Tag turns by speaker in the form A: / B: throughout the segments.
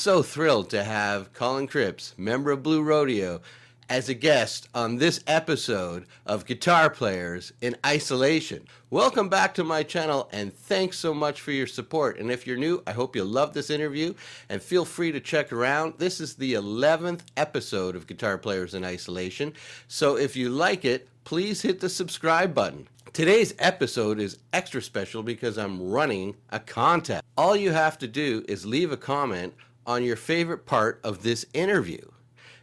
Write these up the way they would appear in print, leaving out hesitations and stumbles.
A: so thrilled to have Colin Cripps, member of Blue Rodeo, as a guest on this episode of Guitar Players in Isolation. Welcome back to my channel, and thanks so much for your support. And if you're new, I hope you love this interview, and feel free to check around. This is the 11th episode of Guitar Players in Isolation, so if you like it, please hit the subscribe button. Today's episode is extra special because I'm running a contest. All you have to do is leave a comment on your favorite part of this interview,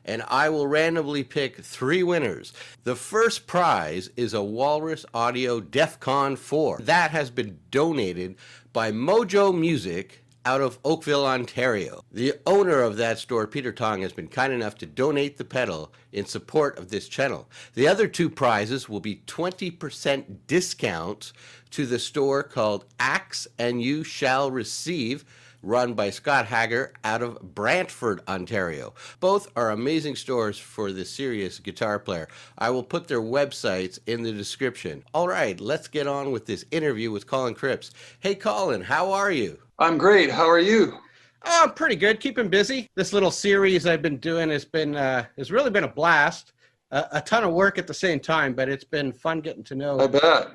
A: and I will randomly pick 3 winners. The first prize is a Walrus Audio DEFCON 4. That has been donated by Mojo Music out of Oakville, Ontario. The owner of that store, Peter Tong, has been kind enough to donate the pedal in support of this channel. The other 2 prizes will be 20% discounts to the store called Axe and You Shall Receive, run by Scott Hager out of Brantford, Ontario. Both are amazing stores for the serious guitar player. I will put their websites in the description. All right, let's get on with this interview with Colin Cripps. Hey, Colin, how are you?
B: I'm great. How are you?
A: Oh, I'm pretty good. Keeping busy. This little series I've been doing has really been a blast. A ton of work at the same time, but it's been fun getting to know.
B: I bet.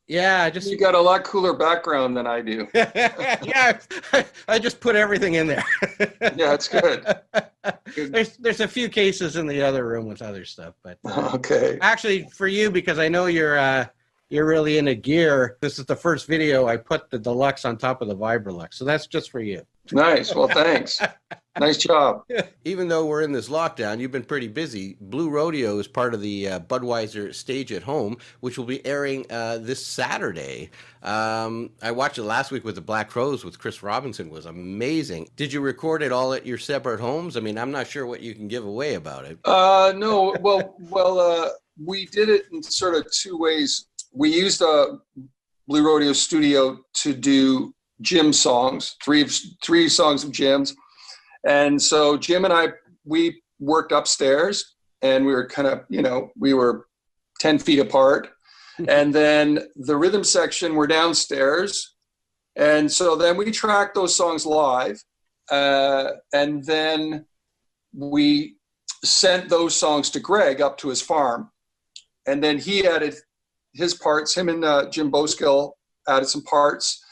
A: Yeah,
B: you got a lot cooler background than I do.
A: Yeah, I just put everything in there.
B: Yeah, it's good.
A: There's a few cases in the other room with other stuff, but
B: okay.
A: Actually, for you, because I know you're really into gear. This is the first video I put the Deluxe on top of the Vibrolux, so that's just for you.
B: Nice. Well, thanks. Nice job.
A: Even though we're in this lockdown, you've been pretty busy. Blue Rodeo is part of the Budweiser Stage at Home, which will be airing this Saturday. I watched it last week with the Black Crowes with Chris Robinson. It was amazing. Did you record it all at your separate homes? I mean, I'm not sure what you can give away about it.
B: No. Well, we did it in sort of 2 ways. We used a Blue Rodeo studio to do Jim songs, three songs of Jim's. And so Jim and I, we worked upstairs, and we were kind of, we were 10 feet apart. And then the rhythm section were downstairs. And so then we tracked those songs live. And then we sent those songs to Greg up to his farm. And then he added his parts, him and Jim Boskill added some parts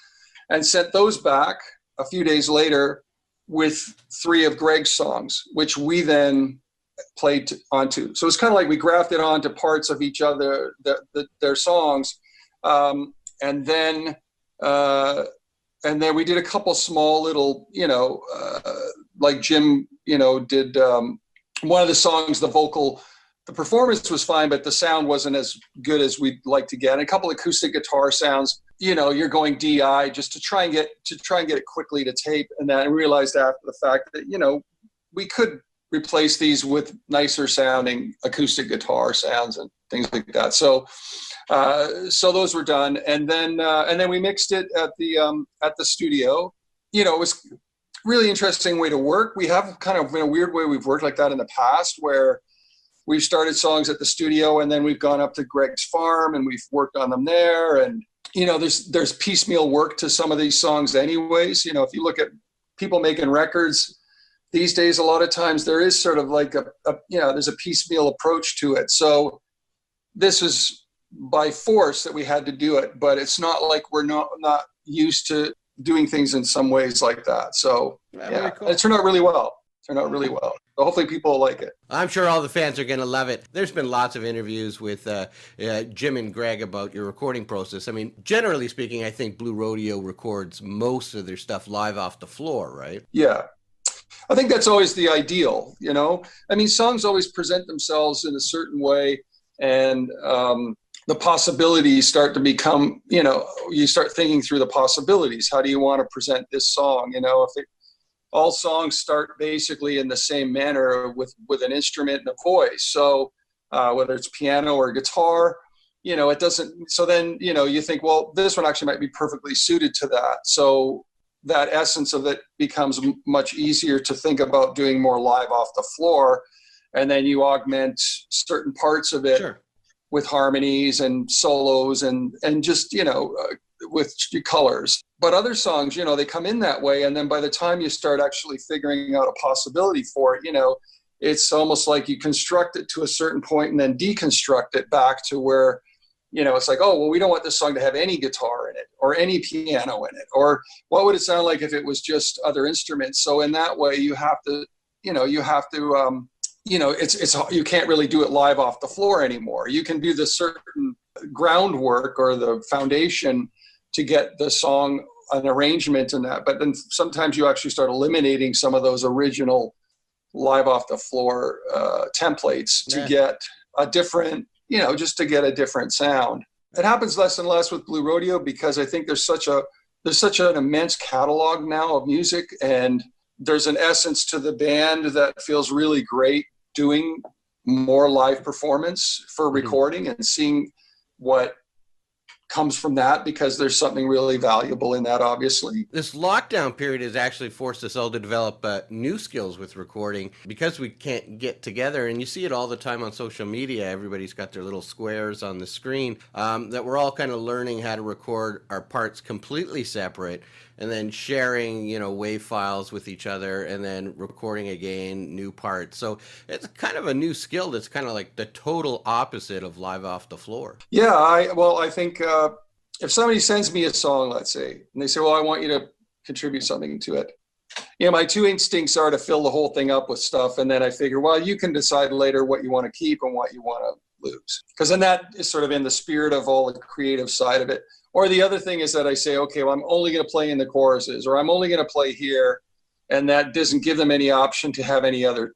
B: and sent those back a few days later with 3 of Greg's songs, which we then played onto. So it's kind of like we grafted onto parts of each other, their songs. And then we did a couple small little, like Jim, did one of the songs, the performance was fine, but the sound wasn't as good as we'd like to get. And a couple acoustic guitar sounds, you're going DI just to try and get it quickly to tape. And then I realized after the fact that, we could replace these with nicer sounding acoustic guitar sounds and things like that. So those were done. And then we mixed it at the studio. It was really interesting way to work. We have kind of, in a weird way, we've worked like that in the past, where we've started songs at the studio and then we've gone up to Greg's farm and we've worked on them there. And, there's piecemeal work to some of these songs anyways. If you look at people making records these days, a lot of times there is sort of like there's a piecemeal approach to it. So this is by force that we had to do it, but it's not like we're not used to doing things in some ways like that. So yeah, cool. It turned out really well. So hopefully people will like it.
A: I'm sure all the fans are going to love it. There's been lots of interviews with Jim and Greg about your recording process. I mean, generally speaking, I think Blue Rodeo records most of their stuff live off the floor, right?
B: Yeah. I think that's always the ideal, I mean, songs always present themselves in a certain way, and the possibilities start to become, you start thinking through the possibilities. How do you want to present this song? All songs start basically in the same manner with an instrument and a voice. So whether it's piano or guitar, it doesn't. So then, you think, well, this one actually might be perfectly suited to that. So that essence of it becomes much easier to think about doing more live off the floor. And then you augment certain parts of it. Sure. With harmonies and solos and just, colors. But other songs, they come in that way. And then by the time you start actually figuring out a possibility for it, it's almost like you construct it to a certain point and then deconstruct it back to where, it's like, oh, well, we don't want this song to have any guitar in it or any piano in it. Or what would it sound like if it was just other instruments? So in that way, you have to, it's you can't really do it live off the floor anymore. You can do the certain groundwork or the foundation to get the song an arrangement and that, but then sometimes you actually start eliminating some of those original live off the floor templates to get a different, just to get a different sound. It happens less and less with Blue Rodeo because I think there's such an immense catalog now of music, and there's an essence to the band that feels really great doing more live performance for recording and seeing what comes from that, because there's something really valuable in that, obviously.
A: This lockdown period has actually forced us all to develop new skills with recording because we can't get together, and you see it all the time on social media. Everybody's got their little squares on the screen, that we're all kind of learning how to record our parts completely separate and then sharing, wave files with each other and then recording again new parts. So it's kind of a new skill that's kind of like the total opposite of live off the floor.
B: Yeah, I think if somebody sends me a song, let's say, and they say, well, I want you to contribute something to it. My two instincts are to fill the whole thing up with stuff. And then I figure, well, you can decide later what you want to keep and what you want to lose. Because then that is sort of in the spirit of all the creative side of it. Or the other thing is that I say, okay, well, I'm only going to play in the choruses, or I'm only going to play here. And that doesn't give them any option to have any other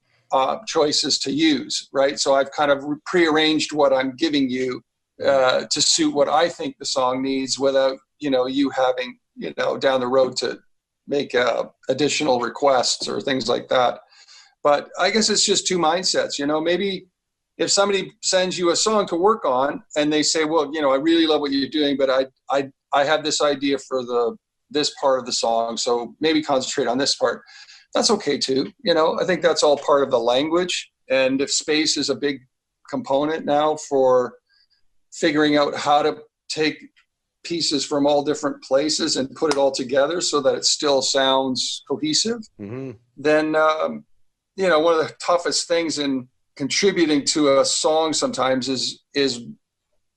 B: choices to use, right? So I've kind of prearranged what I'm giving you to suit what I think the song needs without, you having, down the road to make additional requests or things like that. But I guess it's just two mindsets, maybe if somebody sends you a song to work on and they say, well, I really love what you're doing, but I have this idea for this part of the song, so maybe concentrate on this part. That's okay too. I think that's all part of the language. And if space is a big component now for figuring out how to take pieces from all different places and put it all together so that it still sounds cohesive, then, one of the toughest things in contributing to a song sometimes is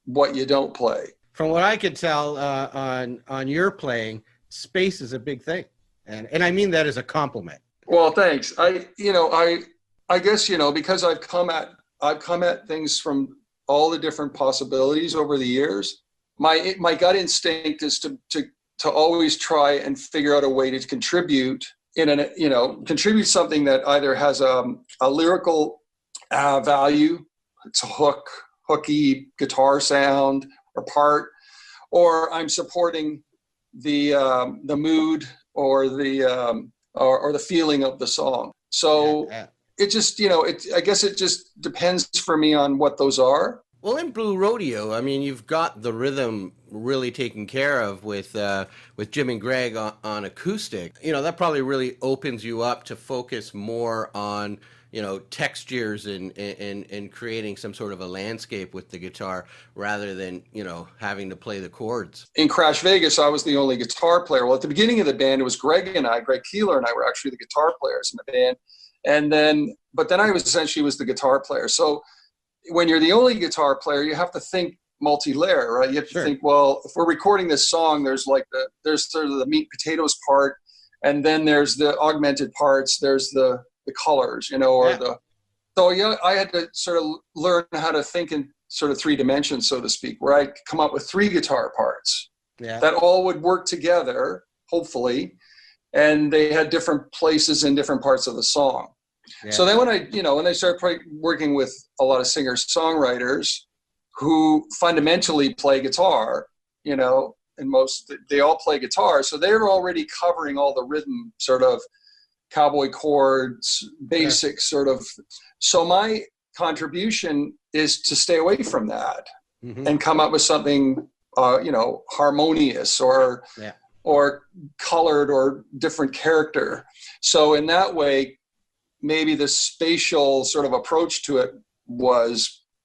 B: what you don't play.
A: From what I could tell on your playing, space is a big thing, and I mean that as a compliment.
B: Well, thanks. I guess because I've come at things from all the different possibilities over the years. My gut instinct is to always try and figure out a way to contribute contribute something that either has a lyrical value, it's a hooky guitar sound or part, or I'm supporting the mood or the feeling of the song. So it just, I guess it just depends for me on what those are.
A: Well, in Blue Rodeo, I mean, you've got the rhythm really taken care of with Jim and Greg on acoustic. That probably really opens you up to focus more on, textures and creating some sort of a landscape with the guitar rather than, having to play the chords.
B: In Crash Vegas, I was the only guitar player. Well, at the beginning of the band, it was Greg Keelor and I were actually the guitar players in the band. But then I was essentially the guitar player. So when you're the only guitar player, you have to think multi-layer, right? You have to think, well, if we're recording this song, there's sort of the meat potatoes part, and then there's the augmented parts, there's the colors, I had to sort of learn how to think in sort of three dimensions, so to speak, where I come up with three guitar parts that all would work together, hopefully, and they had different places in different parts of the song. Yeah. So then when I started working with a lot of singer-songwriters who fundamentally play guitar, and they all play guitar. So they're already covering all the rhythm, sort of cowboy chords, basic sort of. So my contribution is to stay away from that and come up with something, harmonious or colored or different character. So in that way, maybe the spatial sort of approach to it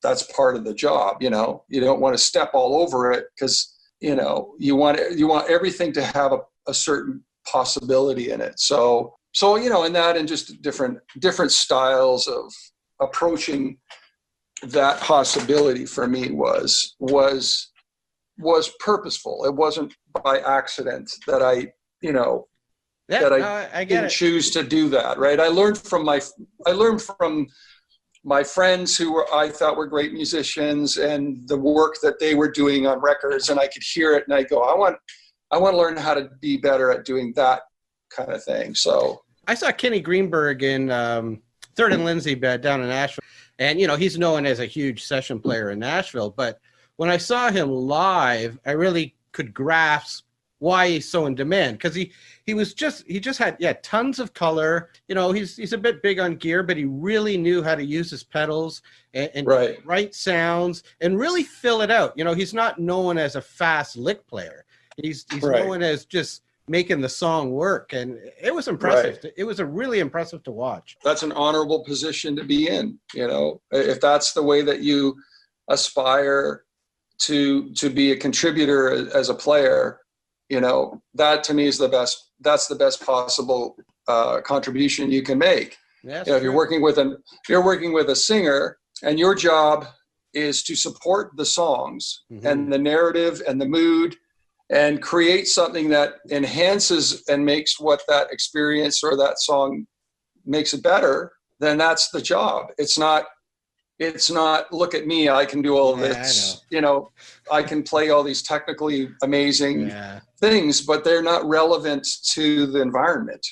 B: that's part of the job. You don't want to step all over it because you want everything to have a certain possibility in it. So, and that, and just different styles of approaching that possibility for me was purposeful. It wasn't by accident that I didn't choose to do that. Right. I learned from my friends I thought were great musicians, and the work that they were doing on records, and I could hear it and I go, I want to learn how to be better at doing that kind of thing. So
A: I saw Kenny Greenberg in Third and Lindsay down in Nashville, and he's known as a huge session player in Nashville. But when I saw him live, I really could grasp why he's so in demand, because he just had tons of color. He's a bit big on gear, but he really knew how to use his pedals and write sounds and really fill it out. He's not known as a fast lick player. He's known as just making the song work, and it was impressive. It was really impressive to watch.
B: That's an honorable position to be in. If that's the way that you aspire to be a contributor as a player, that to me is the best. That's the best possible contribution you can make. If you're working with a singer, and your job is to support the songs and the narrative and the mood, and create something that enhances and makes what that experience or that song makes it better, then that's the job. It's not, look at me, I can do all this, I can play all these technically amazing things, but they're not relevant to the environment,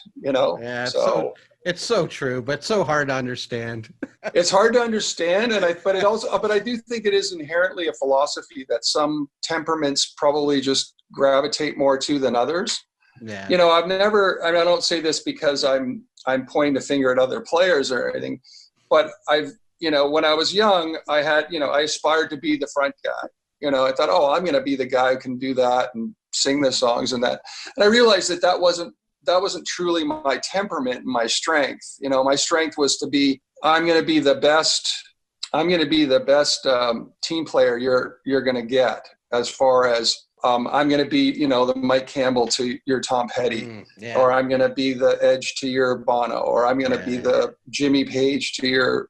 B: So
A: it's so true, but so hard to understand.
B: It's hard to understand, but I do think it is inherently a philosophy that some temperaments probably just gravitate more to than others.
A: Yeah.
B: I don't say this because I'm pointing the finger at other players or anything, but when I was young, I aspired to be the front guy. I thought, I'm going to be the guy who can do that and sing the songs and that. And I realized that wasn't truly my temperament and my strength. My strength was I'm going to be the best team player you're going to get, as far as I'm going to be, the Mike Campbell to your Tom Petty, or I'm going to be the Edge to your Bono, or I'm going to be the Jimmy Page to your,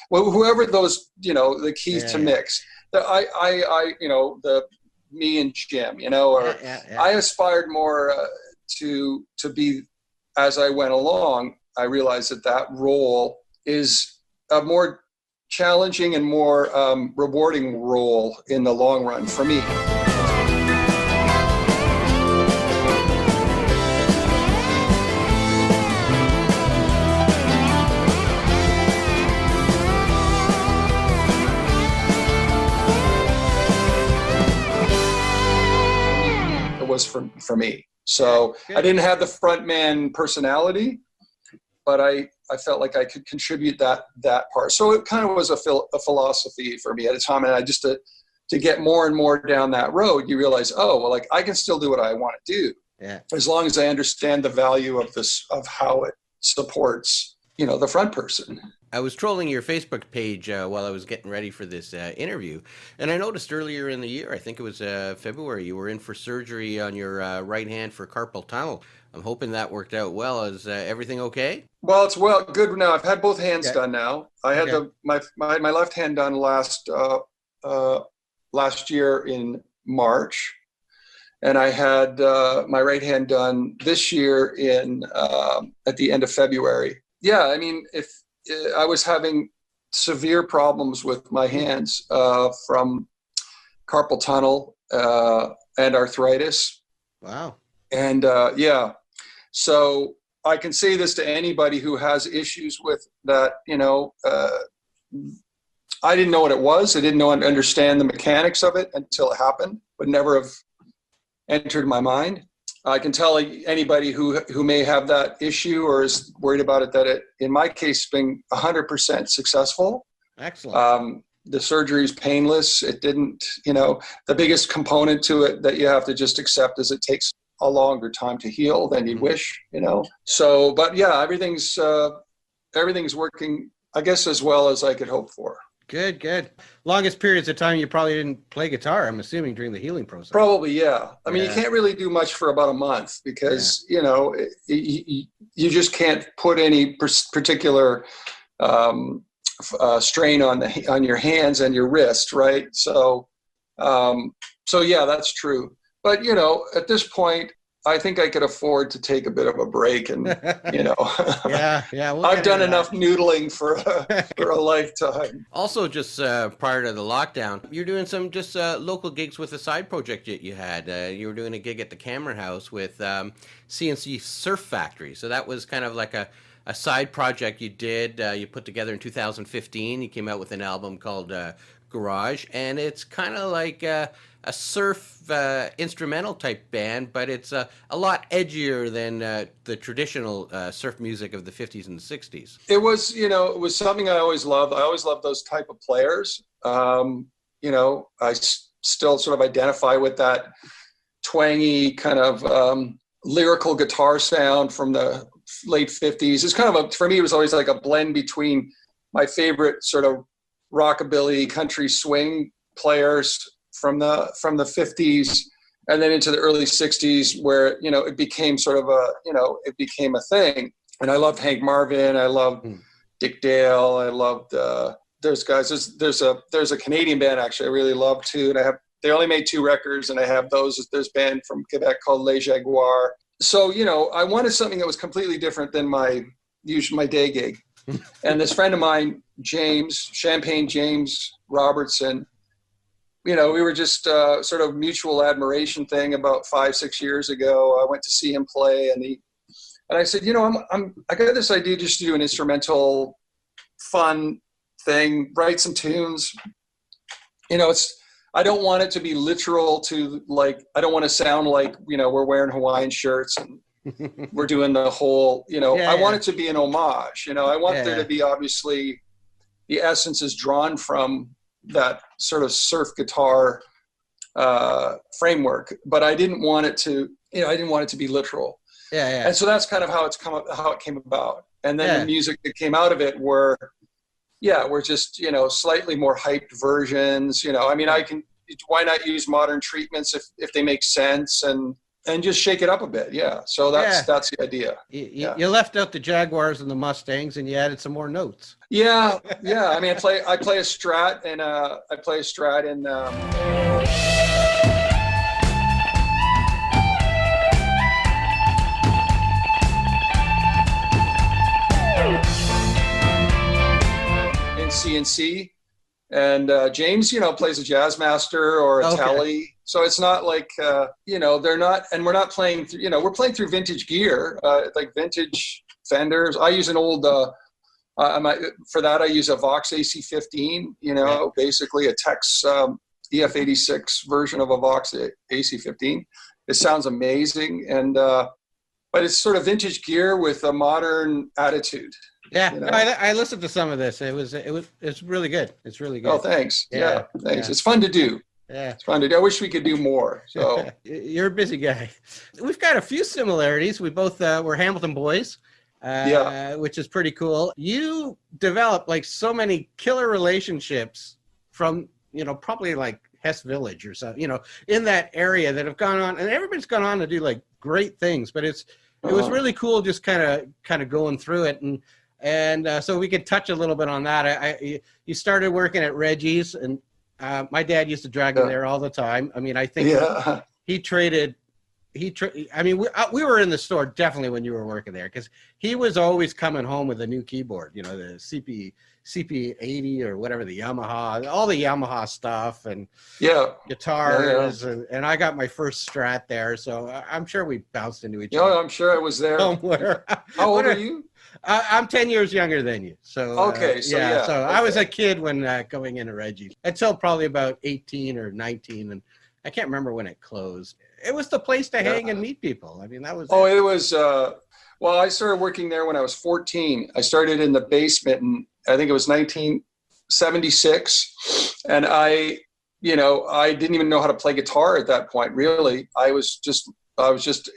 B: whoever those, the Keith to mix. The me and Jim, I aspired more to be, as I went along. I realized that role is a more challenging and more rewarding role in the long run for me. For me. So I didn't have the front man personality, but I felt like I could contribute that part. So it kind of was a philosophy for me at a time. And I just, to get more and more down that road, you realize, I can still do what I want to do.
A: Yeah.
B: As long as I understand the value of how it supports, the front person.
A: I was trolling your Facebook page while I was getting ready for this interview, and I noticed earlier in the year, I think it was February, you were in for surgery on your right hand for carpal tunnel. I'm hoping that worked out well. Is everything okay?
B: Well, it's good now. I've had both hands done now. I had my left hand done last year in March, and I had my right hand done this year at the end of February. Yeah, I mean, if I was having severe problems with my hands from carpal tunnel and arthritis.
A: Wow.
B: And so I can say this to anybody who has issues with that. I didn't know what it was. I didn't understand the mechanics of it until it happened, would never have entered my mind. I can tell anybody who may have that issue or is worried about it that it, in my case, has been 100% successful.
A: Excellent.
B: The surgery is painless. It didn't, the biggest component to it that you have to just accept is it takes a longer time to heal than you'd wish, So, but yeah, everything's working, I guess, as well as I could hope for.
A: Good, good. Longest periods of time you probably didn't play guitar, I'm assuming, during the healing process.
B: Probably, yeah. I mean, you can't really do much for about a month because, you just can't put any particular strain on your hands and your wrist, right? So yeah, that's true. But, at this point, I think I could afford to take a bit of a break and,
A: yeah.
B: I've done enough noodling for a lifetime.
A: Also, just prior to the lockdown, you're doing some just local gigs with a side project that you had. You were doing a gig at the Camera House with CNC Surf Factory. So that was kind of like a side project you did. You put together in 2015. You came out with an album called Garage, and it's kind of like a surf instrumental type band, but it's a lot edgier than the traditional surf music of the 50s and 60s.
B: It was something I always loved. I always loved those type of players. I still sort of identify with that twangy kind of lyrical guitar sound from the late 50s. It's kind of for me, it was always like a blend between my favorite sort of rockabilly country swing players from the 50s and then into the early 60s where, it became sort of it became a thing. And I loved Hank Marvin. I loved Dick Dale. I loved those guys. There's a Canadian band actually I really love too. And they only made 2 records and I have there's a band from Quebec called Les Jaguars. So, I wanted something that was completely different than my day gig. And this friend of mine, Champagne James Robertson, we were just sort of mutual admiration thing about 5-6 years ago. I went to see him play and I said, I got this idea just to do an instrumental fun thing, write some tunes. I don't want it to be literal to I don't want to sound like, we're wearing Hawaiian shirts and we're doing the whole, I want it to be an homage. I want there to be obviously the essence is drawn from that sort of surf guitar framework, but I didn't want it to, be literal.
A: Yeah.
B: And so that's kind of how it came about. And then the music that came out of it were just, slightly more hyped versions, why not use modern treatments if they make sense and just shake it up a bit. Yeah. So that's the idea.
A: You left out the Jaguars and the Mustangs and you added some more notes.
B: Yeah. I mean, I play a Strat and I play a Strat in CNC, and James, plays a Jazzmaster or a Tele. So it's not like, they're not, and we're not playing through, we're playing through vintage gear, like vintage Fenders. I use an old, for that I use a Vox AC15, basically a Tex EF86 version of a Vox AC15. It sounds amazing. And, but it's sort of vintage gear with a modern attitude.
A: Yeah, I listened to some of this. It's really good. It's really good.
B: Oh, thanks. Yeah, thanks. Yeah. It's fun to do.
A: Yeah,
B: it's fun to do. I wish we could do more. So
A: you're a busy guy. We've got a few similarities. We both were Hamilton boys, which is pretty cool. You developed like so many killer relationships from probably like Hess Village or so, in that area that have gone on, and everybody's gone on to do like great things. But it was really cool just kind of going through it and so we could touch a little bit on that. You started working at Reggie's, and my dad used to drag him there all the time. I mean, I think we were in the store definitely when you were working there because he was always coming home with a new keyboard, the CP80 or whatever, the Yamaha, all the Yamaha stuff and guitars. And I got my first Strat there. So I'm sure we bounced into each other.
B: I'm sure I was there.
A: Somewhere.
B: How old are you?
A: I'm 10 years younger than you. So I was a kid when going into Reggie's until probably about 18 or 19. And I can't remember when it closed. It was the place to hang and meet people. I mean, that was
B: it was I started working there when I was 14. I started in the basement, and I think it was 1976. And I didn't even know how to play guitar at that point, really. I was just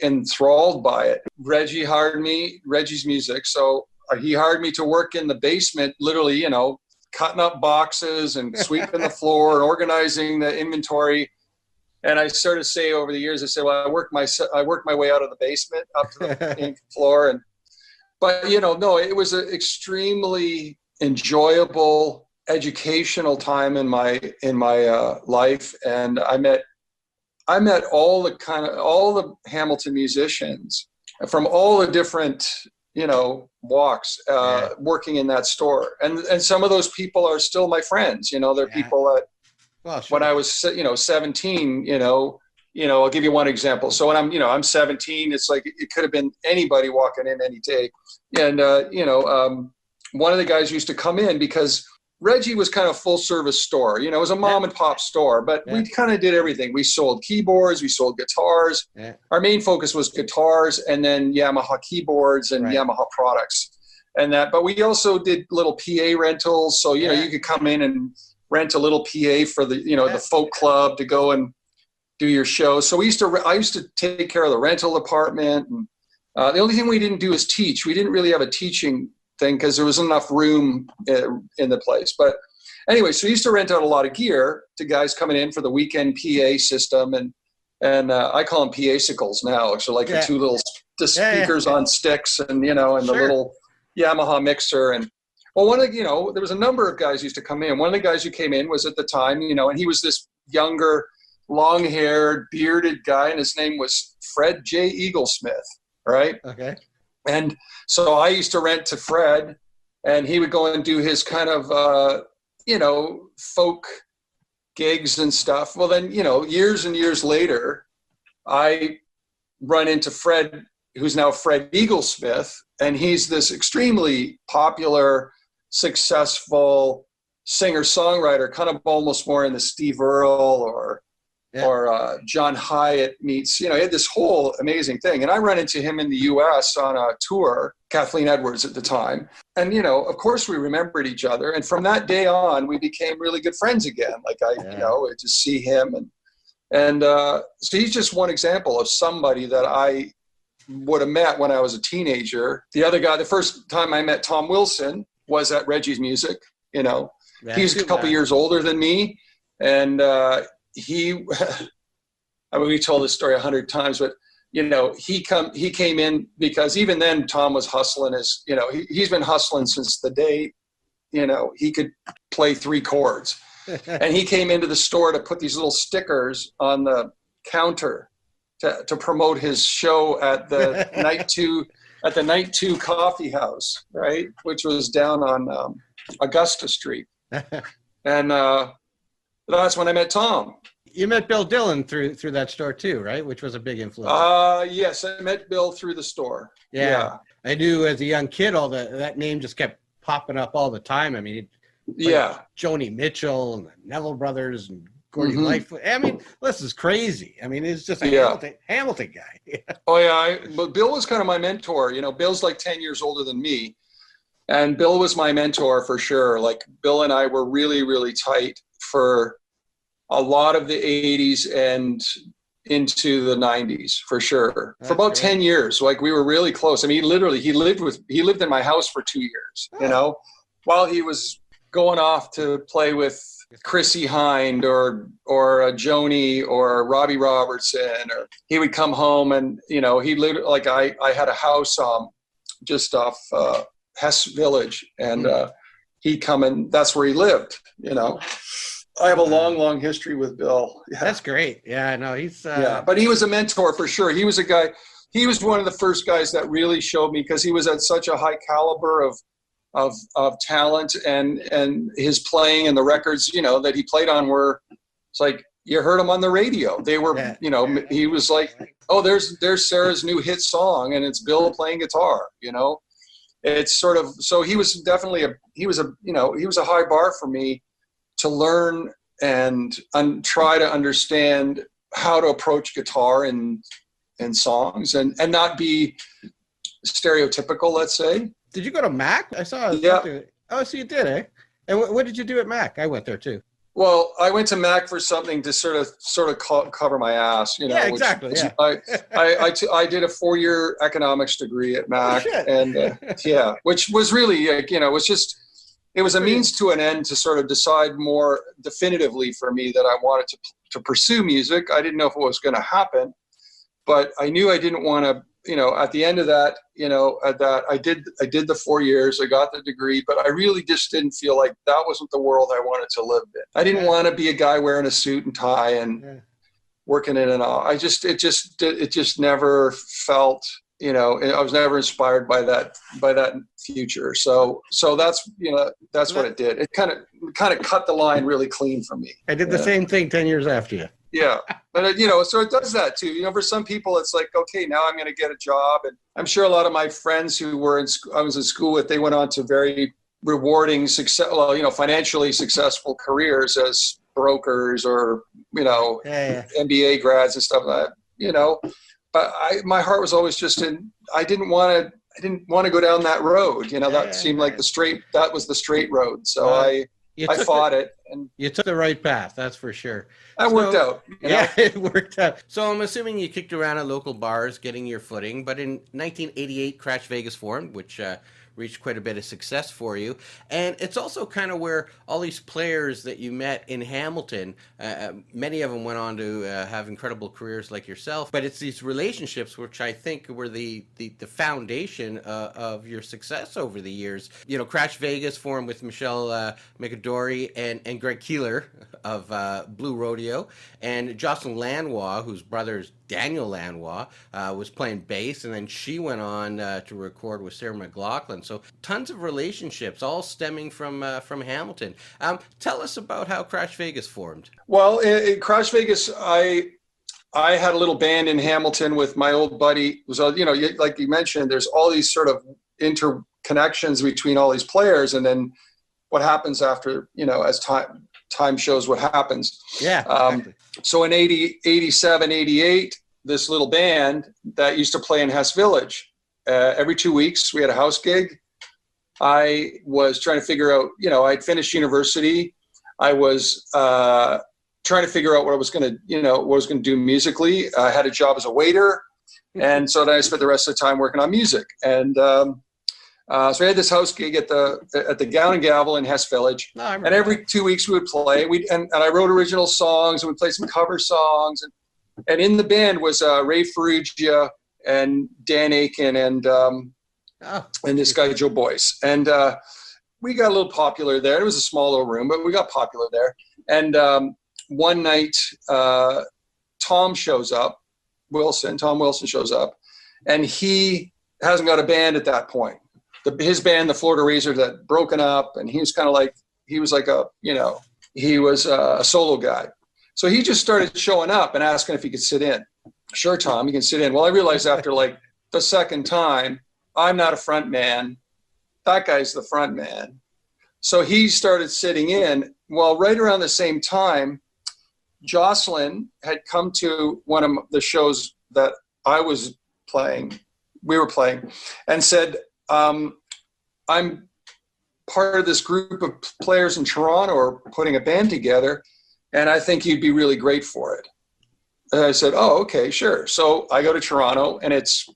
B: enthralled by it. Reggie hired me, Reggie's Music. So he hired me to work in the basement, literally, cutting up boxes and sweeping the floor and organizing the inventory. And I sort of say over the years, I said, well, I worked my way out of the basement up to the main floor. But no, it was an extremely enjoyable, educational time in my life. And I met all the Hamilton musicians from all the different, walks, working in that store. And some of those people are still my friends. They're people that, well, sure. When I was, 17, I'll give you one example. So when I'm 17, it's like it could have been anybody walking in any day. And, one of the guys used to come in because Reggie was kind of full service store. It was a mom and pop store, but we kind of did everything. We sold keyboards, we sold guitars. Yeah. Our main focus was guitars and then Yamaha keyboards and Yamaha products and that. But we also did little PA rentals. So, you could come in and rent a little PA for the, the folk club to go and do your show. So I used to take care of the rental department. And the only thing we didn't do is teach. We didn't really have a teaching thing because there wasn't enough room in the place. But anyway, so we used to rent out a lot of gear to guys coming in for the weekend PA system. And I call them PA-sicles now. So like the two little speakers on sticks and, and the little Yamaha mixer. And well, there was a number of guys used to come in. One of the guys who came in was at the time, and he was this younger, long-haired, bearded guy, and his name was Fred J. Eaglesmith, right? Okay. And so I used to rent to Fred, and he would go and do his kind of, folk gigs and stuff. Well, then, years and years later, I run into Fred, who's now Fred Eaglesmith, and he's this extremely popular, successful singer-songwriter, kind of almost more in the Steve Earle or John Hyatt meets, he had this whole amazing thing. And I run into him in the US on a tour, Kathleen Edwards at the time. And, of course we remembered each other. And from that day on, we became really good friends again. Like I just see him. And so he's just one example of somebody that I would have met when I was a teenager. The other guy, the first time I met Tom Wilson was at Reggie's Music, he was a couple years older than me. And, we told this story 100 times, but he came in because even then Tom was hustling he's been hustling since the day, he could play 3 chords. And he came into the store to put these little stickers on the counter to promote his show at the Night 2 Coffee House, right? Which was down on Augusta Street. And that's when I met Tom.
A: You met Bill Dillon through that store too, right? Which was a big influence.
B: Yes, I met Bill through the store.
A: Yeah. I knew as a young kid, that name just kept popping up all the time. I mean, Joni Mitchell and the Neville Brothers and Gordy Lightfoot. I mean, this is crazy. I mean, it's just a Hamilton guy.
B: Oh yeah, but Bill was kind of my mentor. Bill's like 10 years older than me, and Bill was my mentor for sure. Like Bill and I were really, really tight for a lot of the 80s and into the 90s for sure. That's for about 10 years. Like we were really close. I mean, he lived in my house for 2 years, while he was going off to play with Chrissy Hind or Joni or Robbie Robertson, or he would come home and, he lived like I had a house just off Hess Village, and he'd come and that's where he lived, I have a long history with Bill. Yeah.
A: That's great. Yeah, no, he's
B: but he was a mentor for sure. He was a guy. He was one of the first guys that really showed me, because he was at such a high caliber of talent, and his playing and the records, that he played on it's like you heard him on the radio. They were, he was like, oh, there's Sarah's new hit song, and it's Bill playing guitar. It's sort of, so he was definitely he was a high bar for me to learn and try to understand how to approach guitar in songs and not be stereotypical, let's say.
A: Did you go to Mac? I saw.
B: Yeah.
A: Oh, so you did, eh? And what did you do at Mac? I went there too.
B: Well, I went to Mac for something to sort of cover my ass,
A: Yeah, exactly.
B: I did a 4-year economics degree at Mac, and which was really, was just, it was a means to an end to sort of decide more definitively for me that I wanted to pursue music. I didn't know if it was going to happen, but I knew I didn't want to, at the end of that, I did the 4 years, I got the degree, but I really just didn't feel like that wasn't the world I wanted to live in. I didn't want to be a guy wearing a suit and tie and working in and out. It just never felt, I was never inspired by that future. So that's what it did. It kind of cut the line really clean for me.
A: I did the same thing 10 years after you.
B: Yeah. But, so it does that too. For some people, it's like, okay, now I'm going to get a job. And I'm sure a lot of my friends who I was in school with, they went on to very rewarding, financially successful careers as brokers or, MBA grads and stuff like that, but my heart was always just I didn't want to go down that road. That seemed like that was the straight road. So I fought it. And
A: you took the right path, that's for sure.
B: That worked out.
A: Yeah, it worked out. So I'm assuming you kicked around at local bars, getting your footing. But in 1988, Crash Vegas formed, which reached quite a bit of success for you. And it's also kind of where all these players that you met in Hamilton, many of them went on to have incredible careers like yourself. But it's these relationships which I think were the foundation of your success over the years. Crash Vegas formed with Michelle McAdory and Greg Keelor of Blue Rodeo, and Jocelyn Lanois, whose brother's Daniel Lanois, was playing bass, and then she went on to record with Sarah McLachlan. So tons of relationships, all stemming from Hamilton. Tell us about how Crash Vegas formed.
B: Well, in Crash Vegas, I had a little band in Hamilton with my old buddy. It was, like you mentioned, there's all these sort of interconnections between all these players, and then what happens after, as time shows what happens.
A: Yeah. Exactly.
B: So in 87, 88, this little band that used to play in Hess Village, every 2 weeks we had a house gig. I was trying to figure out, I'd finished university. I was trying to figure out what I was going to do musically. I had a job as a waiter. And so then I spent the rest of the time working on music. And so I had this house gig at the Gown and Gavel in Hess Village. And every 2 weeks we would play. And I wrote original songs, and we'd play some cover songs. And in the band was Ray Ferrugia and Dan Achen and this guy Joe Boyce. And we got a little popular there. It was a small little room, but we got popular there. And one night, Tom Wilson shows up, and he hasn't got a band at that point. His band, the Florida Razors, had broken up, and he was a solo guy. So he just started showing up and asking if he could sit in. Sure, Tom, you can sit in. Well, I realized after like the second time, I'm not a front man. That guy's the front man. So he started sitting in. Well, right around the same time, Jocelyn had come to one of the shows that we were playing, and said, I'm part of this group of players in Toronto or putting a band together, and I think you'd be really great for it. And I said, oh, okay, sure. So I go to Toronto, and it's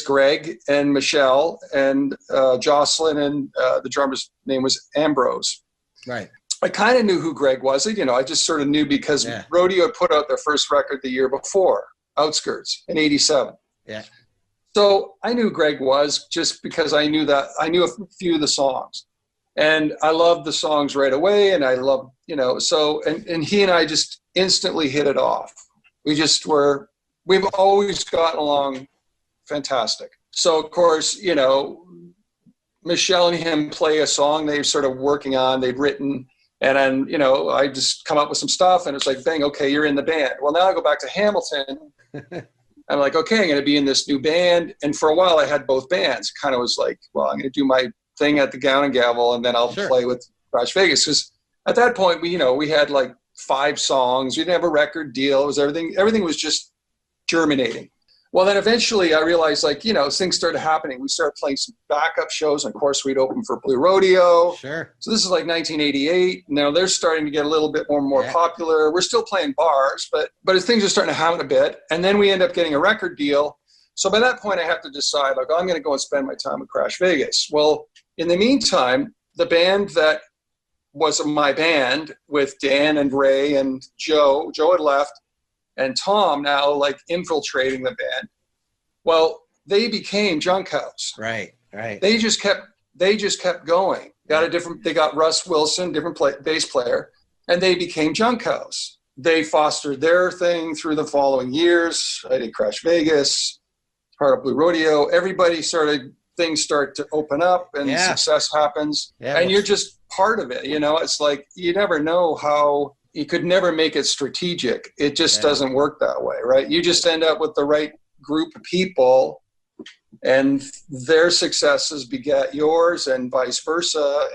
B: Greg and Michelle and Jocelyn, and the drummer's name was Ambrose.
A: Right.
B: I kind of knew who Greg was. I just sort of knew because Rodeo had put out their first record the year before, Outskirts, in 87. Yeah. So I knew Greg was just because I knew a few of the songs, and I loved the songs right away. And I loved, and he and I just instantly hit it off. We've always gotten along fantastic. So of course, Michelle and him play a song they're sort of working on, they'd written, and then, I just come up with some stuff, and it's like, bang, okay, you're in the band. Well, now I go back to Hamilton. I'm like, okay, I'm going to be in this new band. And for a while I had both bands. Kind of was like, well, I'm going to do my thing at the Gown and Gavel, and then I'll play with Crash Vegas. Because at that point, we had like 5 songs. We didn't have a record deal. It was everything was just germinating. Well, then eventually I realized, things started happening. We started playing some backup shows, and of course we'd open for Blue Rodeo.
A: Sure.
B: So this is like 1988. Now they're starting to get a little bit more popular. We're still playing bars, but as things are starting to happen a bit. And then we end up getting a record deal. So by that point I have to decide, I'm going to go and spend my time with Crash Vegas. Well, in the meantime, the band that was my band with Dan and Ray and Joe had left, and Tom now like infiltrating the band. Well, they became Junkhouse.
A: Right.
B: They just kept going. They got Russ Wilson, different bass player, and they became Junkhouse. They fostered their thing through the following years. I did Crash Vegas, part of Blue Rodeo. Everybody things start to open up and success happens. Yeah, and you're just part of it. It's like, you never know how, you could never make it strategic. It just doesn't work that way, right? You just end up with the right group of people, and their successes beget yours and vice versa.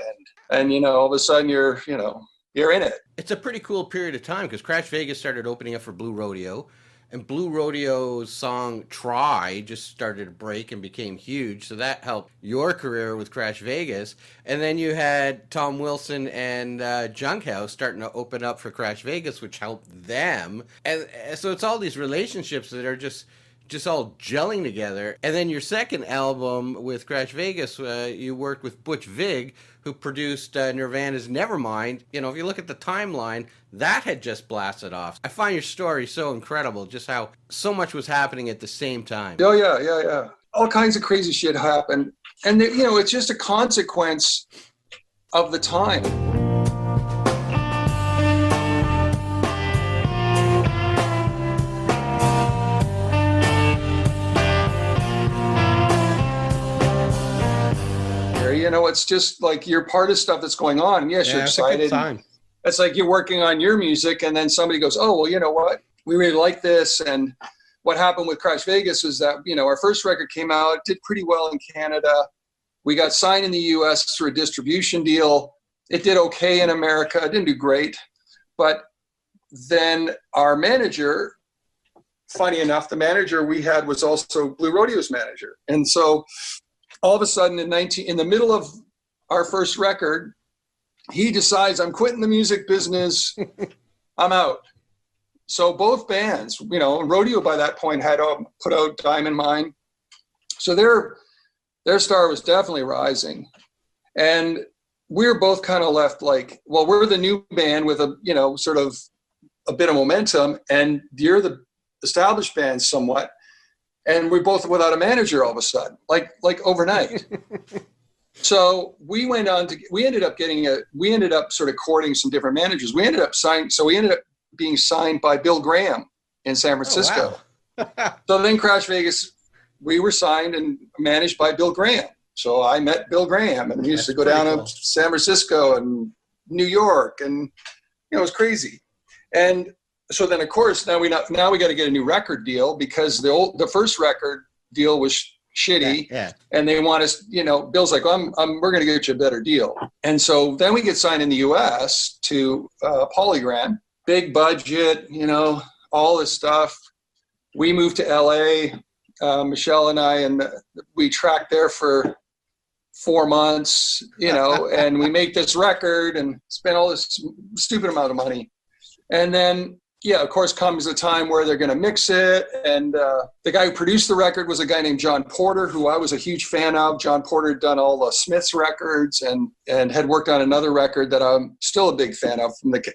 B: And all of a sudden you're in it.
A: It's a pretty cool period of time, because Crash Vegas started opening up for Blue Rodeo, and Blue Rodeo's song Try just started to break and became huge. So that helped your career with Crash Vegas. And then you had Tom Wilson and Junkhouse starting to open up for Crash Vegas, which helped them. And so it's all these relationships that are just all gelling together. And then your second album with Crash Vegas, you worked with Butch Vig, who produced Nirvana's Nevermind. If you look at the timeline, that had just blasted off. I find your story so incredible, just how so much was happening at the same time.
B: Oh, yeah. All kinds of crazy shit happened. And, it's just a consequence of the time. It's just like you're part of stuff that's going on. And yes, you're excited. It's like you're working on your music, and then somebody goes, oh, well, you know what? We really like this. And what happened with Crash Vegas was that, our first record came out, did pretty well in Canada. We got signed in the US through a distribution deal. It did okay in America. It didn't do great. But then our manager, funny enough, the manager we had was also Blue Rodeo's manager. And so all of a sudden in the middle of our first record, he decides, I'm quitting the music business. I'm out. So both bands, Rodeo by that point had put out Diamond Mine. So their star was definitely rising. And we were both kind of left like, well, we're the new band with sort of a bit of momentum, and you're the established band somewhat. And we're both without a manager all of a sudden, like overnight. So we ended up sort of courting some different managers. We ended up being signed by Bill Graham in San Francisco. Oh, wow. So then Crash Vegas, we were signed and managed by Bill Graham. So I met Bill Graham, and we used to go down to San Francisco and New York, and it was crazy. And so then, of course, now we got to get a new record deal, because the first record deal was shitty, and they want us. Bill's like, we're going to get you a better deal. And so then we get signed in the U.S. to Polygram, big budget, all this stuff. We moved to L.A. Michelle and I, and we tracked there for 4 months, and we make this record and spend all this stupid amount of money, and then. Yeah, of course, comes a time where they're going to mix it. And the guy who produced the record was a guy named John Porter, who I was a huge fan of. John Porter had done all the Smiths records and had worked on another record that I'm still a big fan of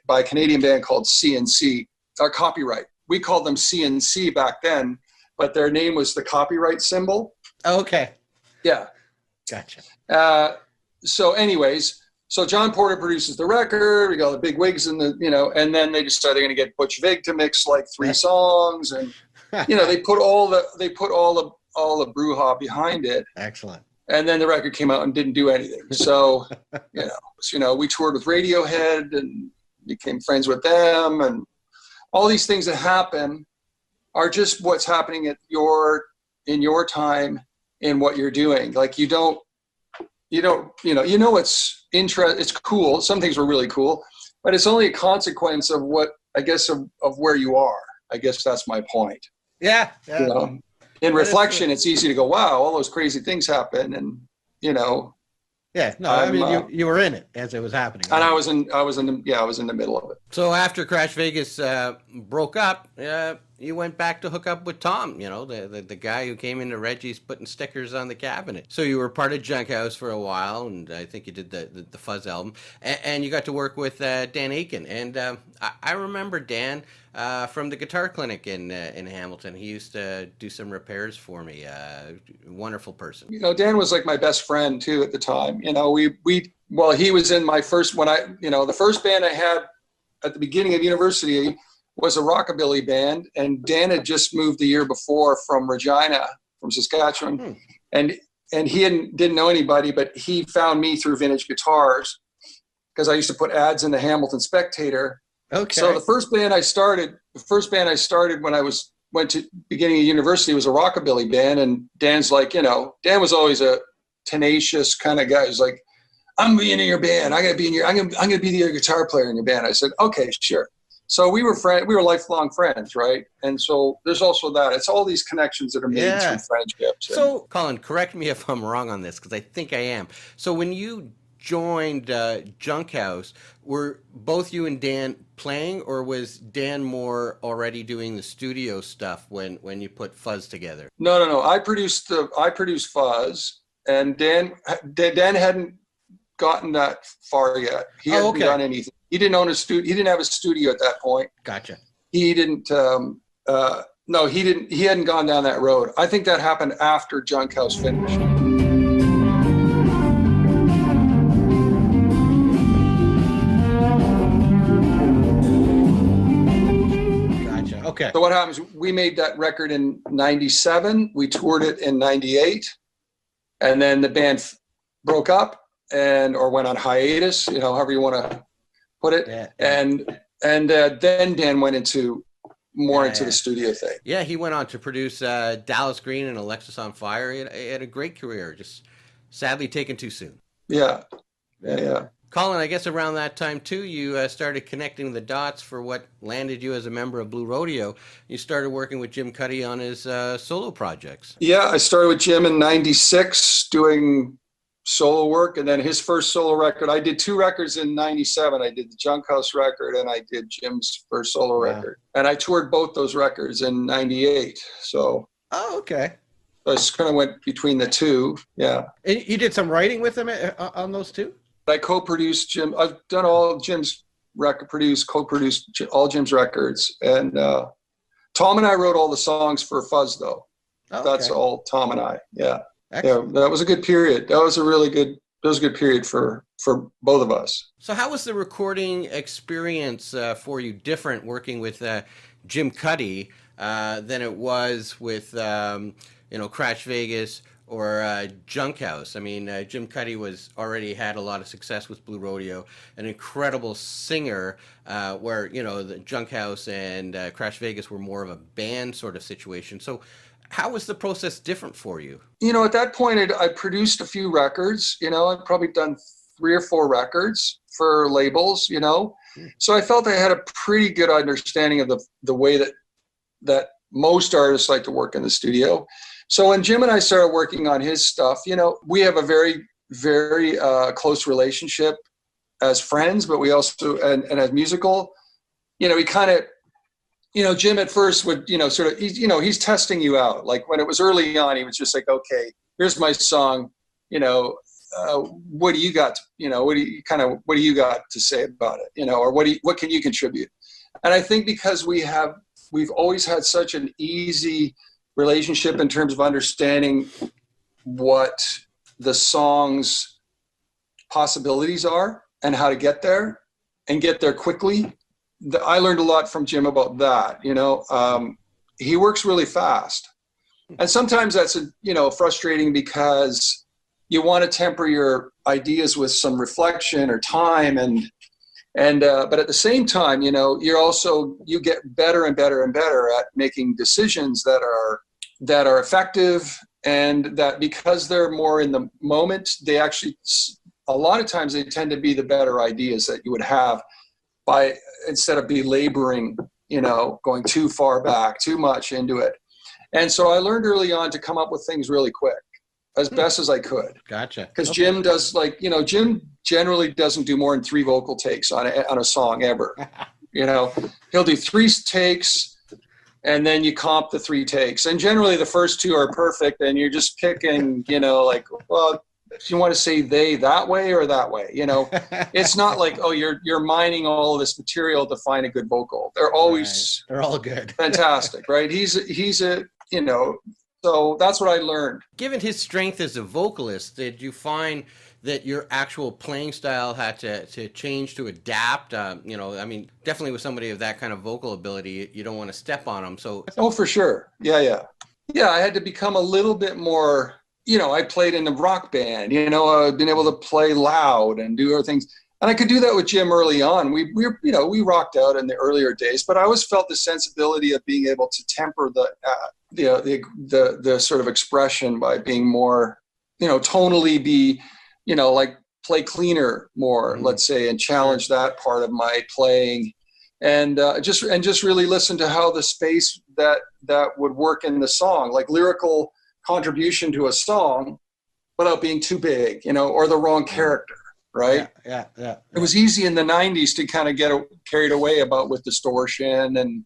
B: by a Canadian band called CNC, our Copyright. We called them CNC back then, but their name was the Copyright Symbol.
A: Oh, okay.
B: Yeah.
A: Gotcha.
B: So anyways, so John Porter produces the record. We got the big wigs and and then they decided they're going to get Butch Vig to mix like 3 songs, and they put all the brouhaha behind it.
A: Excellent.
B: And then the record came out and didn't do anything. So we toured with Radiohead and became friends with them, and all these things that happen are just what's happening in your time in what you're doing. Like it's cool. Some things were really cool, but it's only a consequence of what, I guess, of where you are. I guess that's my point.
A: Yeah.
B: In reflection, it's easy to go, wow, all those crazy things happen. And,
A: Yeah, no, I mean, you were in it as it was happening.
B: And I was in the middle of it.
A: So after Crash Vegas broke up, you went back to hook up with Tom, you know, the guy who came into Reggie's putting stickers on the cabinet. So you were part of Junkhouse for a while, and I think you did the Fuzz album, and you got to work with Dan Achen. And I remember Dan from the Guitar Clinic in Hamilton. He used to do some repairs for me. Wonderful person.
B: You know, Dan was like my best friend too at the time. You know, well, he was in my first, the first band I had at the beginning of university was a rockabilly band, and Dan had just moved the year before from Regina, from Saskatchewan, and he didn't know anybody, but he found me through Vintage Guitars because I used to put ads in the Hamilton Spectator.
A: Okay.
B: So the first band I started when I went to beginning of university was a rockabilly band, and Dan's like, you know, Dan was always a tenacious kind of guy. He's like, I'm being in your band. I'm gonna be the guitar player in your band. I said, okay, sure. So we were lifelong friends, right? And so there's also that. It's all these connections that are made through friendships.
A: So, Colin, correct me if I'm wrong on this, because I think I am. So when you joined Junkhouse, were both you and Dan playing, or was Dan more already doing the studio stuff when you put Fuzz together?
B: No. I produced Fuzz, and Dan hadn't gotten that far yet. He hadn't done anything. He didn't own a studio. He didn't have a studio at that point.
A: Gotcha.
B: He didn't. No, he didn't. He hadn't gone down that road. I think that happened after Junkhouse finished.
A: Gotcha. Okay.
B: So what happens? We made that record in '97. We toured it in '98, and then the band broke up or went on hiatus. You know, however you want to put it. Yeah. And then Dan went into the studio thing.
A: Yeah, he went on to produce Dallas Green and Alexis on Fire. He had a great career, just sadly taken too soon.
B: Yeah.
A: Colin, I guess around that time too, you started connecting the dots for what landed you as a member of Blue Rodeo. You started working with Jim Cuddy on his solo projects.
B: Yeah, I started with Jim in '96 doing solo work, and then his first solo record. I did 2 records in '97. I did the Junkhouse record, and I did Jim's first solo record. And I toured both those records in '98. So.
A: Oh, okay.
B: I just kind of went between the two. Yeah.
A: And you did some writing with him on those two?
B: I co-produced Jim. I've done all Jim's co-produced all Jim's records, and Tom and I wrote all the songs for Fuzz, though. Oh, okay. That's all Tom and I. Yeah. Excellent. Yeah, that was a good period. That was a good period for both of us.
A: So how was the recording experience for you different working with Jim Cuddy than it was with, Crash Vegas or Junkhouse? I mean, Jim Cuddy already had a lot of success with Blue Rodeo, an incredible singer, where, the Junkhouse and Crash Vegas were more of a band sort of situation. So how was the process different for you?
B: At that point, I produced a few records. I'd probably done 3 or 4 records for labels, So I felt I had a pretty good understanding of the way that most artists like to work in the studio. So when Jim and I started working on his stuff, we have a very, very close relationship as friends, but we also, and as musical, we kind of, Jim at first would, he's testing you out. Like when it was early on, he was just like, okay, here's my song. What do you got? What do you got to say about it? Or what can you contribute? And I think because we've always had such an easy relationship in terms of understanding what the song's possibilities are and how to get there and get there quickly. I learned a lot from Jim about that. He works really fast, and sometimes that's frustrating because you want to temper your ideas with some reflection or time, but at the same time, you get better and better and better at making decisions that are effective, and that because they're more in the moment, they actually, a lot of times they tend to be the better ideas that you would have instead of belaboring, going too far back, too much into it. And so I learned early on to come up with things really quick, as best as I could.
A: Gotcha.
B: Because Jim does Jim generally doesn't do more than 3 vocal takes on a song ever. He'll do 3 takes, and then you comp the 3 takes. And generally the first 2 are perfect, and you're just picking, like, well, do you want to say they that way or that way? It's not like, oh, you're mining all of this material to find a good vocal. They're always
A: They're all good.
B: fantastic, right? He's a so that's what I learned.
A: Given his strength as a vocalist, did you find that your actual playing style had to change to adapt? Definitely with somebody of that kind of vocal ability, you don't want to step on them. So,
B: oh, for sure. Yeah. I had to become a little bit more, I played in a rock band, I've been able to play loud and do other things. And I could do that with Jim early on. We rocked out in the earlier days, but I always felt the sensibility of being able to temper the sort of expression by being more, tonally be, like play cleaner more, let's say, and challenge that part of my playing, and just really listen to how the space that would work in the song, like lyrical contribution to a song, without being too big, or the wrong character. Right.
A: Yeah.
B: It was easy in the 90s to kind of get carried away with distortion and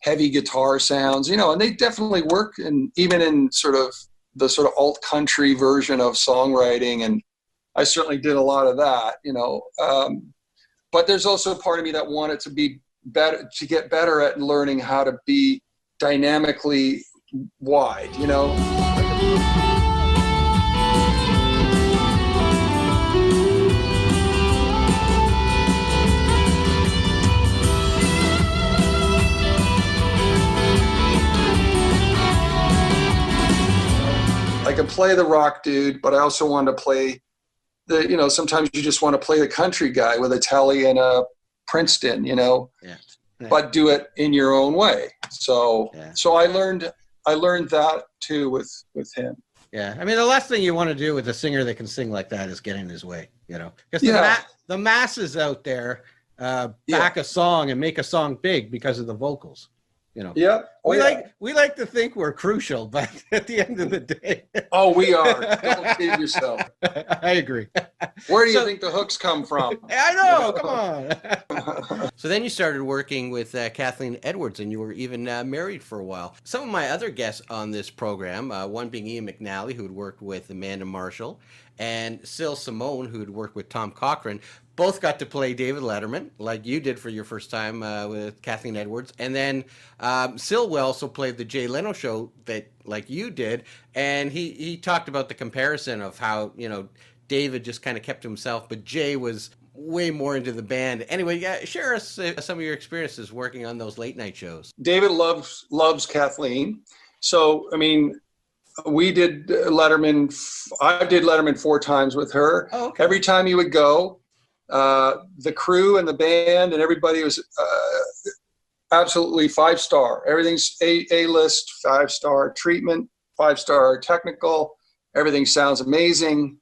B: heavy guitar sounds, and they definitely work, and even in the alt country version of songwriting. And I certainly did a lot of that, but there's also a part of me that wanted to be better, to get better at learning how to be dynamically wide, I could play the rock dude, but I also wanted to play sometimes you just want to play the country guy with a telly and a Princeton, but do it in your own way. So I learned that too with him.
A: Yeah. I mean, the last thing you want to do with a singer that can sing like that is get in his way, because the masses out there back a song and make a song big because of the vocals.
B: Yeah.
A: We like to think we're crucial, but at the end of the day.
B: Oh, we are. Don't kid yourself.
A: I agree.
B: Where do you think the hooks come from?
A: I know. Come on. So then you started working with Kathleen Edwards, and you were even married for a while. Some of my other guests on this program, one being Ian McNally, who had worked with Amanda Marshall, and Syl Simone, who had worked with Tom Cochrane, both got to play David Letterman, like you did for your first time with Kathleen Edwards. And then Syl also played the Jay Leno show that like you did. And he talked about the comparison of how, David just kind of kept to himself, but Jay was way more into the band. Anyway, share us some of your experiences working on those late night shows.
B: David loves Kathleen. So, I mean, we did Letterman. I did Letterman 4 times with her.
A: Oh, okay.
B: Every time he would go, the crew and the band and everybody was absolutely 5-star. Everything's A-list, 5-star treatment, 5-star technical. Everything sounds amazing.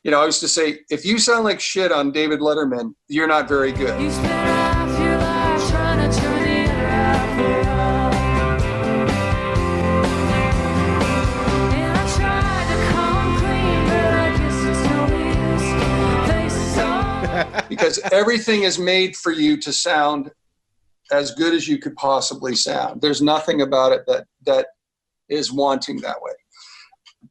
B: I used to say, if you sound like shit on David Letterman, you're not very good. You spent half your life trying to turn it around. And I tried to come clean, but I guess it's no use. Because everything is made for you to sound as good as you could possibly sound. There's nothing about it that is wanting that way.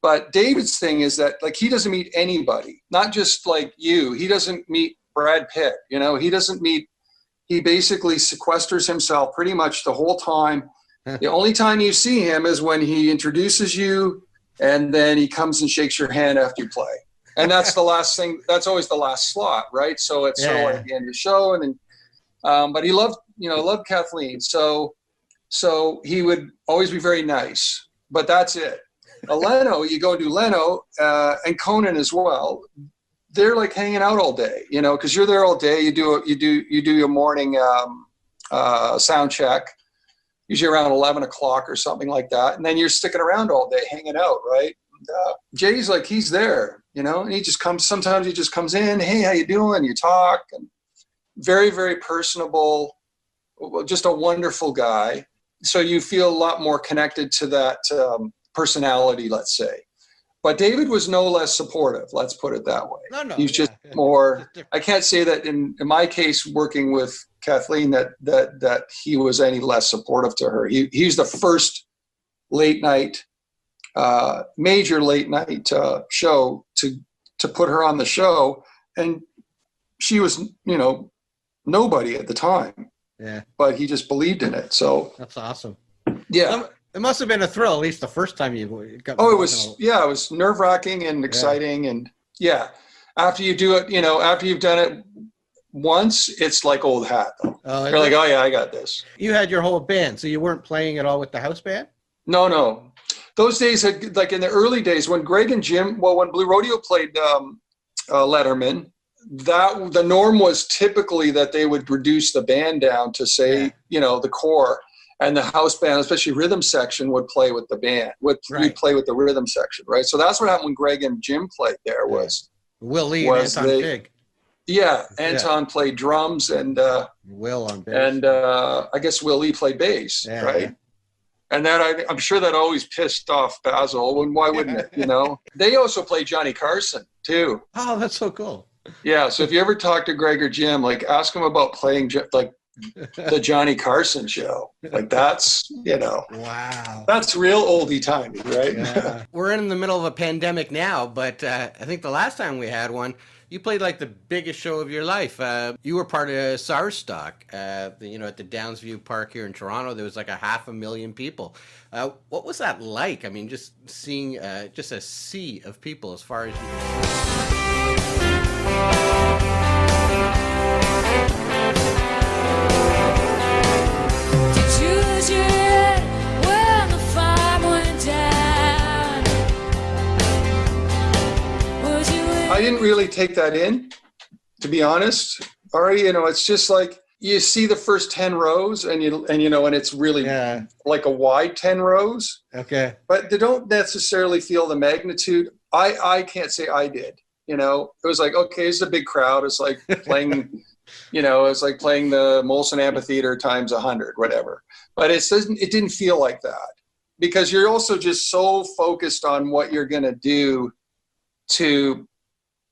B: But David's thing is that, like, he doesn't meet anybody, not just like you. He doesn't meet Brad Pitt, he basically sequesters himself pretty much the whole time. The only time you see him is when he introduces you, and then he comes and shakes your hand after you play. And that's the last thing. That's always the last slot, right? So it's sort of like the end of the show. And then, but he loved Kathleen. So he would always be very nice, but that's it. Leno, you go and do Leno, and Conan as well. They're like hanging out all day, because you're there all day. You do your morning sound check, usually around 11 o'clock or something like that, and then you're sticking around all day, hanging out, right? Jay's like, he's there, and he just comes. Sometimes he just comes in, hey, how you doing? You talk, and very, very personable, just a wonderful guy. So you feel a lot more connected to that personality, let's say. But David was no less supportive, let's put it that way.
A: No,
B: he's just more, I can't say that in my case, working with Kathleen that he was any less supportive to her. He's the first late night, major late night show to put her on the show, and she was, you know, nobody at the time.
C: Yeah.
B: But he just believed in it. So
C: that's awesome.
B: Yeah.
C: It must have been a thrill, at least the first time you got.
B: Oh, it was nerve-wracking and exciting. And after you do it, you know, after you've done it once, it's like old hat. You're like, oh yeah, I got this.
C: You had your whole band, so you weren't playing at all with the house band?
B: No. Those days, like in the early days when Greg and Jim, when Blue Rodeo played Letterman, the norm was typically that they would reduce the band down to say, you know, the core. And the house band, especially rhythm section, would play with the band. We'd play with the rhythm section, right? So that's what happened when Greg and Jim played there. Was
C: Willie and Anton Fig.
B: Yeah, Anton played drums and
C: Will on bass.
B: And I guess Willie played bass, right? Yeah. And that I'm sure that always pissed off Basil. And why wouldn't it? You know, they also played Johnny Carson too.
C: Oh, that's so cool.
B: Yeah. So if you ever talk to Greg or Jim, like ask them about playing like the Johnny Carson show. Like that's, you know,
C: wow,
B: that's real oldie timey, right?
C: Yeah. We're in the middle of a pandemic now, but I think the last time we had one, you played like the biggest show of your life. You were part of Sarstock, you know, at the Downsview Park here in Toronto. There was like 500,000 people. What was that like? I mean, just seeing just a sea of people as far as you can
B: I didn't really take that in, to be honest. Already, you know, it's just like you see the first 10 rows and you know, and it's really like a wide 10 rows.
C: Okay.
B: But they don't necessarily feel the magnitude. I can't say I did, you know. It was like, okay, it's a big crowd. It's like playing, you know, it's like playing the Molson Amphitheater times 100, whatever. But it didn't feel like that because you're also just so focused on what you're going to do to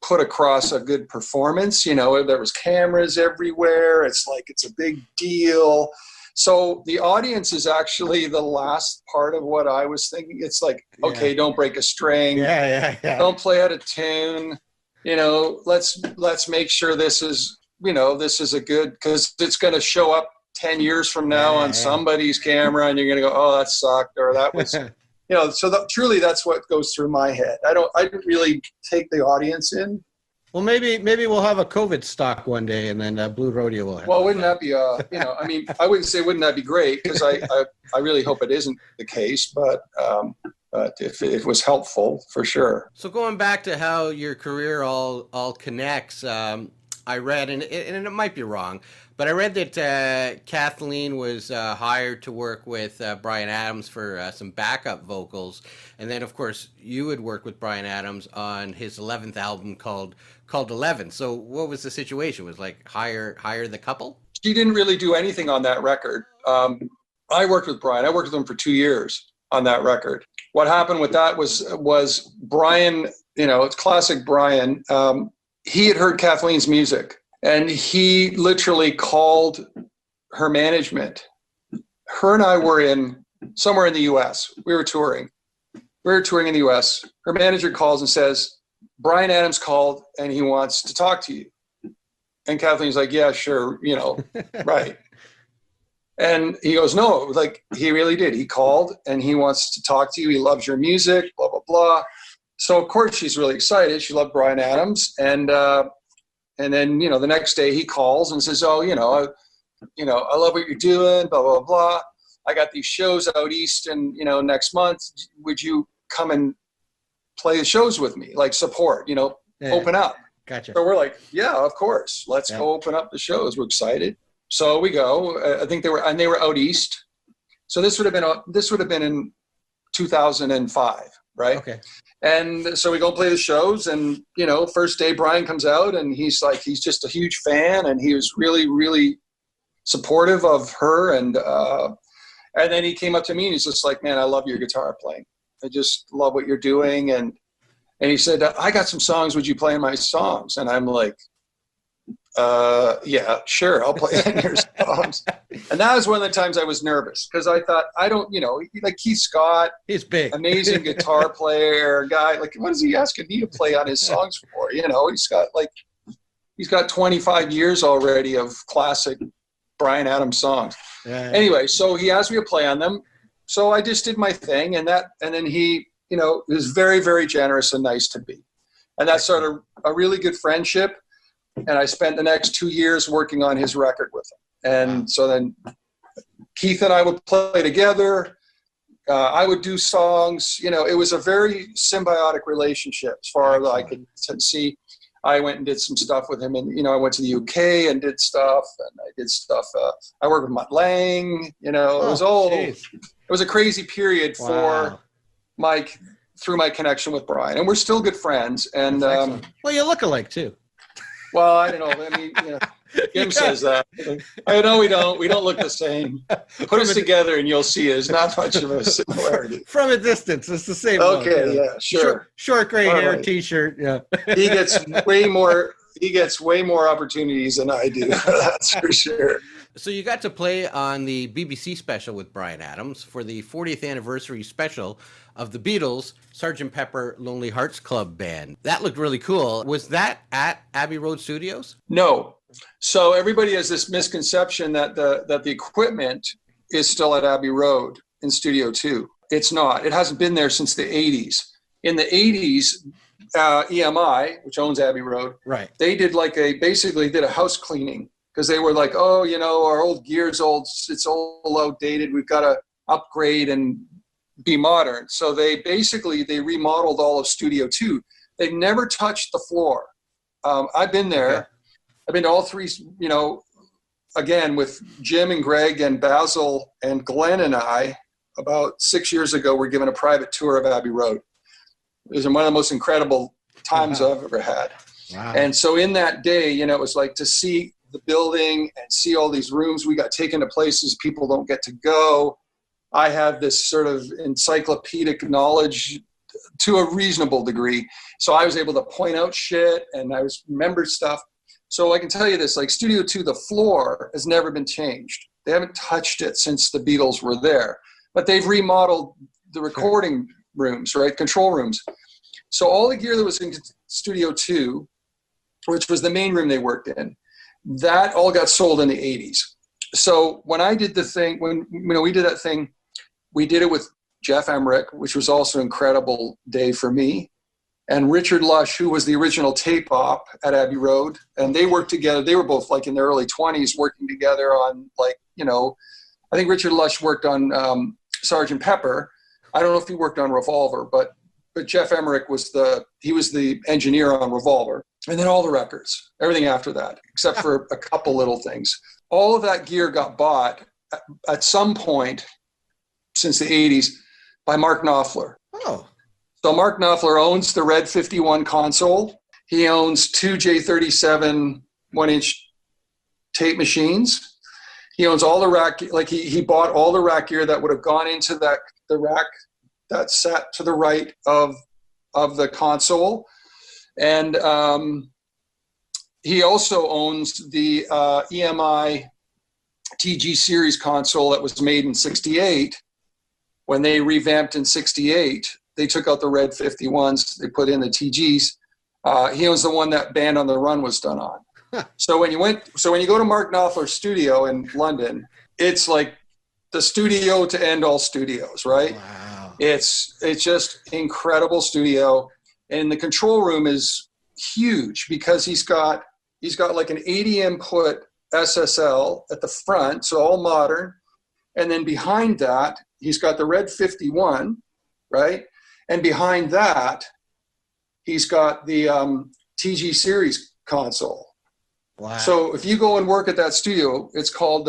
B: put across a good performance. You know, there was cameras everywhere. It's like, it's a big deal. So the audience is actually the last part of what I was thinking. It's like, okay, don't break a string. Don't play out of tune. You know, let's make sure this is, you know, this is a good, because it's going to show up 10 years from now on somebody's camera and you're going to go, oh, that sucked, or that was, you know, so truly that's what goes through my head. I didn't really take the audience in.
C: Well, maybe we'll have a COVID stock one day, and then Blue Rodeo will have.
B: Well, wouldn't that be, you know, I mean, I wouldn't say wouldn't that be great, because I really hope it isn't the case, but if it was helpful, for sure.
A: So going back to how your career all connects, I read, and it might be wrong, but I read that Kathleen was hired to work with Bryan Adams for some backup vocals, and then of course you had worked with Bryan Adams on his 11th album called 11. So what was the situation? Was like hire the couple?
B: She didn't really do anything on that record. I worked with Bryan. I worked with him for 2 years on that record. What happened with that was Bryan, you know, it's classic Bryan. He had heard Kathleen's music and he literally called her management. Her and I were somewhere in the US. We were touring in the US. Her manager calls and says, Bryan Adams called and he wants to talk to you. And Kathleen's like, yeah, sure. You know, right. And he goes, no, like he really did. He called and he wants to talk to you. He loves your music, blah, blah, blah. So of course she's really excited. She loved Bryan Adams, and then, you know, the next day he calls and says, "Oh, I love what you're doing, blah blah blah. I got these shows out east, and you know, next month, would you come and play the shows with me, like support, you know, open up?"
C: Gotcha.
B: So we're like, "Yeah, of course, let's go open up the shows." We're excited, so we go. I think they were out east, so this would have been in 2005, right?
C: Okay.
B: And so we go play the shows, and, you know, first day Bryan comes out and he's just a huge fan, and he was really, really supportive of her. And then he came up to me and he's just like, man, I love your guitar playing. I just love what you're doing. And he said, I got some songs. Would you play my songs? And I'm like, Yeah, sure, I'll play on your songs. And that was one of the times I was nervous because I thought, I don't, like Keith Scott,
C: He's big,
B: amazing guitar player, guy. Like, what is he asking me to play on his songs for? He's got 25 years already of classic Bryan Adams songs.
C: Yeah.
B: Anyway, so he asked me to play on them. So I just did my thing, and then he, was very, very generous and nice to be. And that's sort of a really good friendship. And I spent the next 2 years working on his record with him. And so then Keith and I would play together. I would do songs. It was a very symbiotic relationship as far as I could see. I went and did some stuff with him. And, I went to the UK and did stuff. And I did stuff. I worked with Mutt Lange. It was a crazy period for Mike through my connection with Bryan. And we're still good friends. And
C: well, you look alike, too.
B: Well, I don't know. I mean, Jim says that. I know we don't. We don't look the same. Put us together and you'll see there's not much of a similarity.
C: From a distance, it's the same.
B: Okay,
C: look,
B: yeah, sure.
C: Short gray hair,
B: right.
C: T-shirt. Yeah.
B: He gets way more opportunities than I do. That's for sure.
C: So you got to play on the BBC special with Bryan Adams for the 40th anniversary special of the Beatles' Sgt. Pepper Lonely Hearts Club Band. That looked really cool. Was that at Abbey Road Studios?
B: No. So everybody has this misconception that the equipment is still at Abbey Road in Studio 2. It's not. It hasn't been there since the 80s. In the 80s, EMI, which owns Abbey Road,
C: right?
B: They did basically did a house cleaning because they were like, oh, our old gear's old, it's all outdated. We've got to upgrade and be modern. So they remodeled all of Studio 2. They've never touched the floor. I've been there. Okay. I've been to all three, again, with Jim and Greg and Basil and Glenn and I, about 6 years ago, we're given a private tour of Abbey Road. It was one of the most incredible times I've ever had.
C: Wow.
B: And so in that day, it was like to see the building and see all these rooms. We got taken to places people don't get to go. I have this sort of encyclopedic knowledge to a reasonable degree. So I was able to point out shit and I remember stuff. So I can tell you this, like Studio 2, the floor has never been changed. They haven't touched it since the Beatles were there, but they've remodeled the recording rooms, right? Control rooms. So all the gear that was in Studio 2, which was the main room they worked in, that all got sold in the 80s. So when I did the thing, when we did that thing, we did it with Jeff Emmerich, which was also an incredible day for me, and Richard Lush, who was the original tape op at Abbey Road. And they worked together. They were both like in their early 20s working together on I think Richard Lush worked on Sgt. Pepper. I don't know if he worked on Revolver, but Jeff Emmerich was the engineer on Revolver. And then all the records, everything after that, except for a couple little things. All of that gear got bought at some point since the 80s by Mark Knopfler.
C: Oh.
B: So Mark Knopfler owns the Red 51 console. He owns two J37 1-inch tape machines. He owns all the rack, he bought all the rack gear that would have gone into the rack that sat to the right of the console. And he also owns the EMI TG series console that was made in 68. When they revamped in 68, they took out the Red 51s, they put in the TGs. He owns the one that Band on the Run was done on. So when you go to Mark Knopfler's studio in London, it's like the studio to end all studios, right?
C: Wow.
B: It's just incredible studio. And the control room is huge because he's got like an 80 input SSL at the front, so all modern. And then behind that, he's got the Red 51, right? And behind that, he's got the TG series console.
C: Wow.
B: So if you go and work at that studio, it's called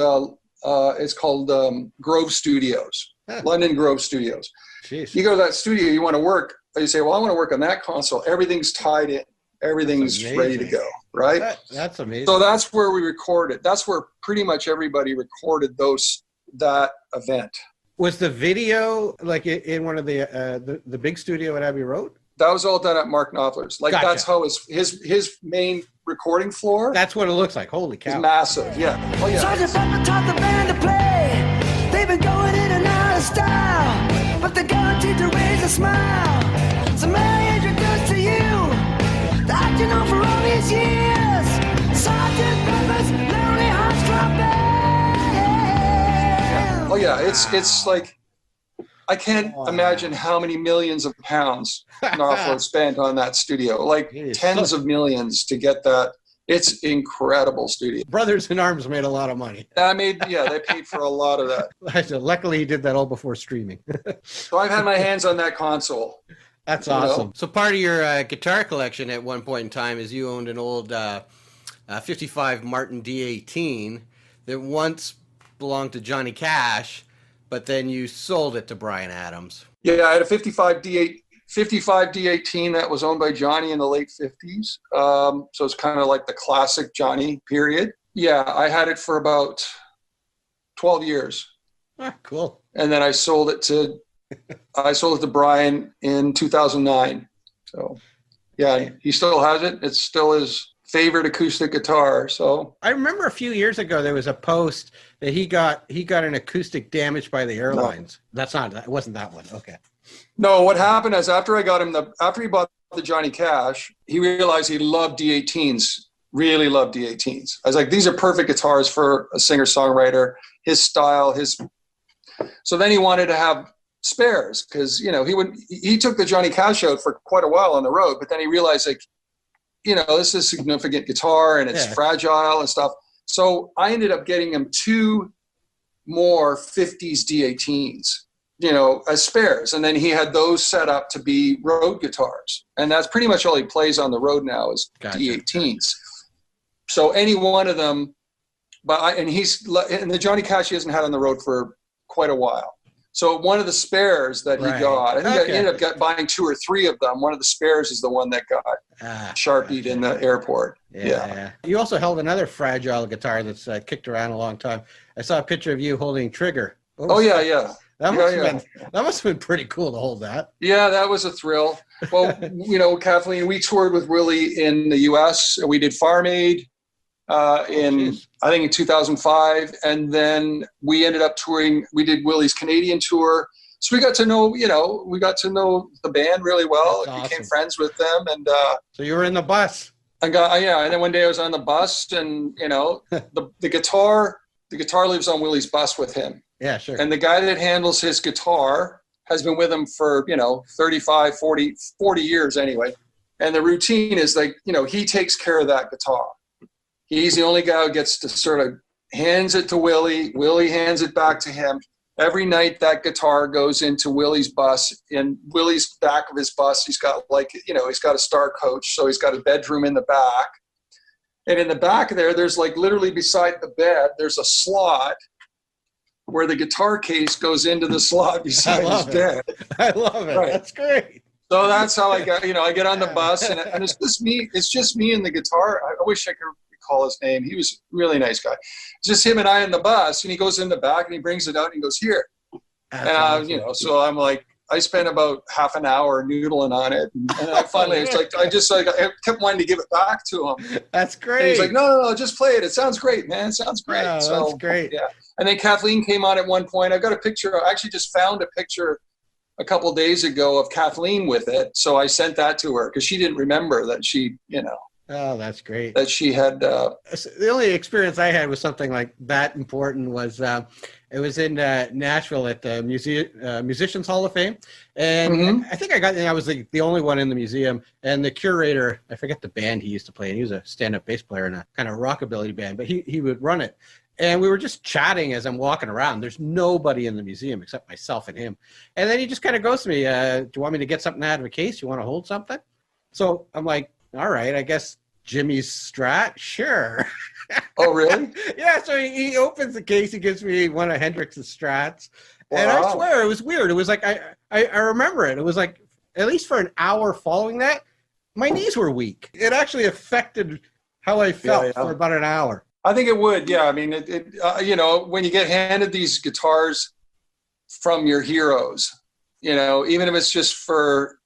B: Grove Studios, London Grove Studios.
C: Jeez.
B: You go to that studio, you want to work, you say, well, I want to work on that console. Everything's tied in. Everything's ready to go, right?
C: That's amazing.
B: So that's where we recorded. That's where pretty much everybody recorded that event.
C: Was the video like in one of the big studio at Abbey Road?
B: That was all done at Mark Knopfler's. Like,
C: Gotcha.
B: that's how his main recording floor
C: That's what it looks like. Holy
B: is
C: cow.
B: massive. Yeah. Oh, yeah.
D: Sergeant Pepper taught the band to play. They've been going in and out of style, but they're guaranteed to raise a smile. So may I introduce to you the act you know for all these years, Sergeant Pepper's Lonely Hearts Club Band.
B: Oh, yeah. It's like, I can't imagine how many millions of pounds Knopfler spent on that studio. Like tens of millions to get that. It's incredible studio.
C: Brothers in Arms made a lot of money.
B: They paid for a lot of that.
C: Luckily, he did that all before streaming.
B: So I've had my hands on that console.
C: That's awesome. So part of your guitar collection at one point in time is you owned an old 55 Martin D18 that once belonged to Johnny Cash, but then you sold it to Bryan Adams.
B: Yeah, I had a 55 D18 that was owned by Johnny in the late 50s. So it's kind of like the classic Johnny period. Yeah, I had it for about 12 years.
C: Ah, cool.
B: And then I sold it to Bryan in 2009. So yeah, he still has it. It's still his favorite acoustic guitar. So
C: I remember a few years ago there was a post that he got an acoustic damaged by the airlines. No. It wasn't that one. Okay.
B: No, what happened is after he bought the Johnny Cash, he realized he loved D18s, really loved D18s. I was like, these are perfect guitars for a singer-songwriter, his style, so then he wanted to have spares because, he took the Johnny Cash out for quite a while on the road, but then he realized, like, this is a significant guitar and it's fragile and stuff. So I ended up getting him 2 more 50s D18s, as spares. And then he had those set up to be road guitars. And that's pretty much all he plays on the road now is D18s. So any one of them, and the Johnny Cash he hasn't had on the road for quite a while. So one of the spares that he got, I think I ended up buying 2 or 3 of them. One of the spares is the one that got sharpied in the airport. Yeah.
C: You also held another fragile guitar that's kicked around a long time. I saw a picture of you holding Trigger.
B: Yeah.
C: That must have been pretty cool to hold that.
B: Yeah, that was a thrill. Well, Kathleen, we toured with Willie in the U.S. We did Farm Aid I think in 2005, and then we ended up touring. We did Willie's Canadian tour, so we got to know the band really well.
C: That's
B: became
C: awesome.
B: Friends with them, and
C: so you were in the bus.
B: And then one day I was on the bus, and the guitar lives on Willie's bus with him.
C: Yeah, sure.
B: And the guy that handles his guitar has been with him for 35, 40 years anyway. And the routine is like, he takes care of that guitar. He's the only guy who gets to sort of hands it to Willie. Willie hands it back to him. Every night that guitar goes into Willie's bus. In Willie's back of his bus, he's got he's got a star coach. So he's got a bedroom in the back. And in the back there's like literally beside the bed, there's a slot where the guitar case goes into the slot beside his bed.
C: I love it. Right. That's great.
B: So that's how I got, I get on the bus and it's just me. It's just me and the guitar. I wish I could recall his name. He was a really nice guy. It's just him and I in the bus, and he goes in the back and he brings it out and he goes, here.
C: That's
B: and
C: awesome.
B: So I'm like, I spent about half an hour noodling on it. And I finally, it's like, I kept wanting to give it back to him.
C: That's great.
B: And he's like, no, just play it. It sounds great, man. It sounds great.
C: Yeah,
B: so
C: that's great.
B: Yeah. And then Kathleen came on at one point. I've got a picture. I actually just found a picture a couple of days ago of Kathleen with it. So I sent that to her because she didn't remember that she,
C: Oh, that's great.
B: that she had.
C: The only experience I had with something like that important was it was in Nashville at the Musicians Hall of Fame. And I think I was the only one in the museum. And the curator, I forget the band he used to play. And he was a stand-up bass player in a kind of rockabilly band, but he would run it. And we were just chatting as I'm walking around. There's nobody in the museum except myself and him. And then he just kind of goes to me, do you want me to get something out of a case? You want to hold something? So I'm like, all right, I guess Jimmy's Strat? Sure.
B: Oh, really?
C: Yeah, so he opens the case. He gives me one of Hendrix's Strats.
B: Wow.
C: And I swear, it was weird. It was like, I remember it. It was like, at least for an hour following that, my knees were weak. It actually affected how I felt for about an hour.
B: I think it would. Yeah. I mean, when you get handed these guitars from your heroes, even if it's just for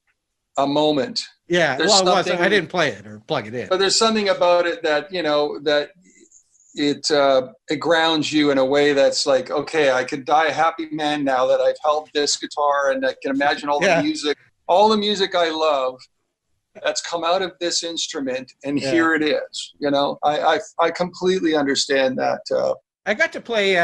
B: a moment.
C: Yeah,
B: There's
C: well, it wasn't.
B: something-
C: I didn't play it or plug it in.
B: But there's something about it that, that it grounds you in a way that's like, okay, I could die a happy man now that I've held this guitar, and I can imagine all the music I love that's come out of this instrument, and here it is. I completely understand that.
C: I got to play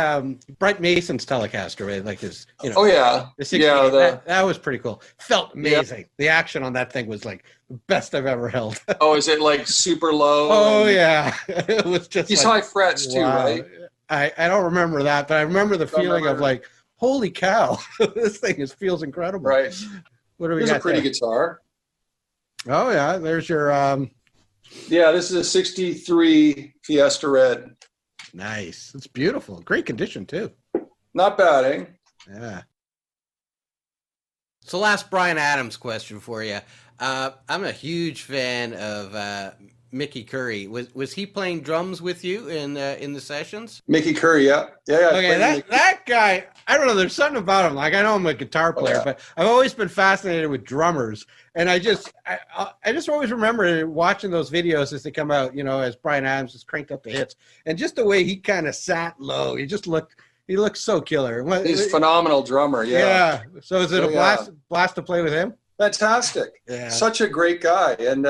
C: Brent Mason's Telecaster, like his,
B: Oh yeah,
C: the 68. That was pretty cool. Felt amazing. Yep. The action on that thing was like the best I've ever held.
B: Oh, is it like super low?
C: Oh yeah, it was just.
B: These high frets too, right?
C: I don't remember that, but I remember the feeling of like, holy cow, this thing feels incredible.
B: Right.
C: What do we
B: Here's
C: got?
B: A pretty
C: there?
B: guitar.
C: Oh yeah, there's your.
B: Yeah, this is a '63 Fiesta Red.
C: Nice. It's beautiful. Great condition too.
B: Not bad, eh?
C: Yeah.
A: So last Bryan Adams question for you. I'm a huge fan of Mickey Curry. Was he playing drums with you in the sessions?
B: Mickey Curry, yeah.
C: Okay, that guy, I don't know, there's something about him. Like, I know I'm a guitar player, but I've always been fascinated with drummers. And I just always remember watching those videos as they come out, as Bryan Adams just cranked up the hits. And just the way he kind of sat low, he looked so killer.
B: He's a phenomenal drummer, yeah.
C: Yeah. So is it a blast to play with him?
B: Fantastic.
C: Yeah.
B: Such a great guy. And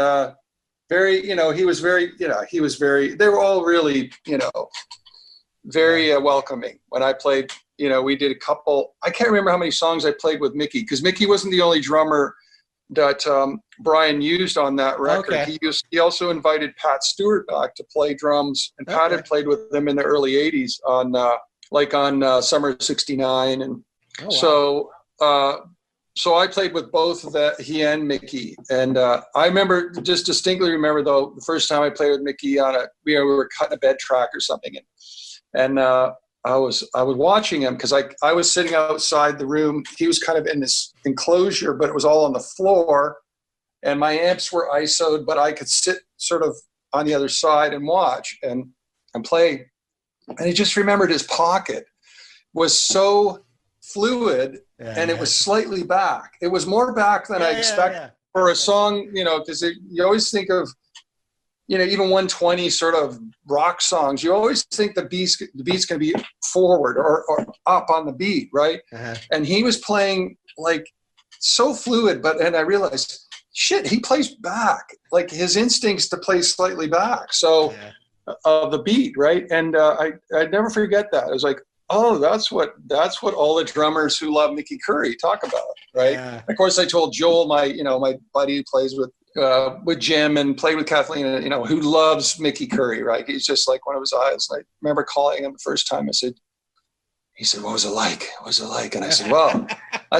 B: very, he was very, they were all really, very welcoming. When I played, we did a couple, I can't remember how many songs I played with Mickey, because Mickey wasn't the only drummer that Bryan used on that record.
C: Okay.
B: He also invited Pat Stewart back to play drums, and Pat had played with them in the early 80s on Summer '69. And so I played with both he and Mickey. And I distinctly remember though, the first time I played with Mickey we were cutting a bed track or something. And I was watching him because I was sitting outside the room. He was kind of in this enclosure, but it was all on the floor, and my amps were ISO'd, but I could sit sort of on the other side and watch and play. And I just remembered his pocket was so fluid, and it was slightly back. It was more back than I expect for a song, because you always think of, even 120 sort of rock songs, you always think the beat's going to be forward or up on the beat, right? Uh-huh. And he was playing like so fluid, and I realized, shit, he plays back. Like his instincts to play slightly back. So the beat, right? And I'd never forget that. I was like, oh, that's what all the drummers who love Mickey Curry talk about, right? Yeah. Of course, I told Joel, my buddy who plays with Jim and played with Kathleen, who loves Mickey Curry, right? He's just like one of his eyes. And I remember calling him the first time. He said, what was it like? What was it like? And I said, well,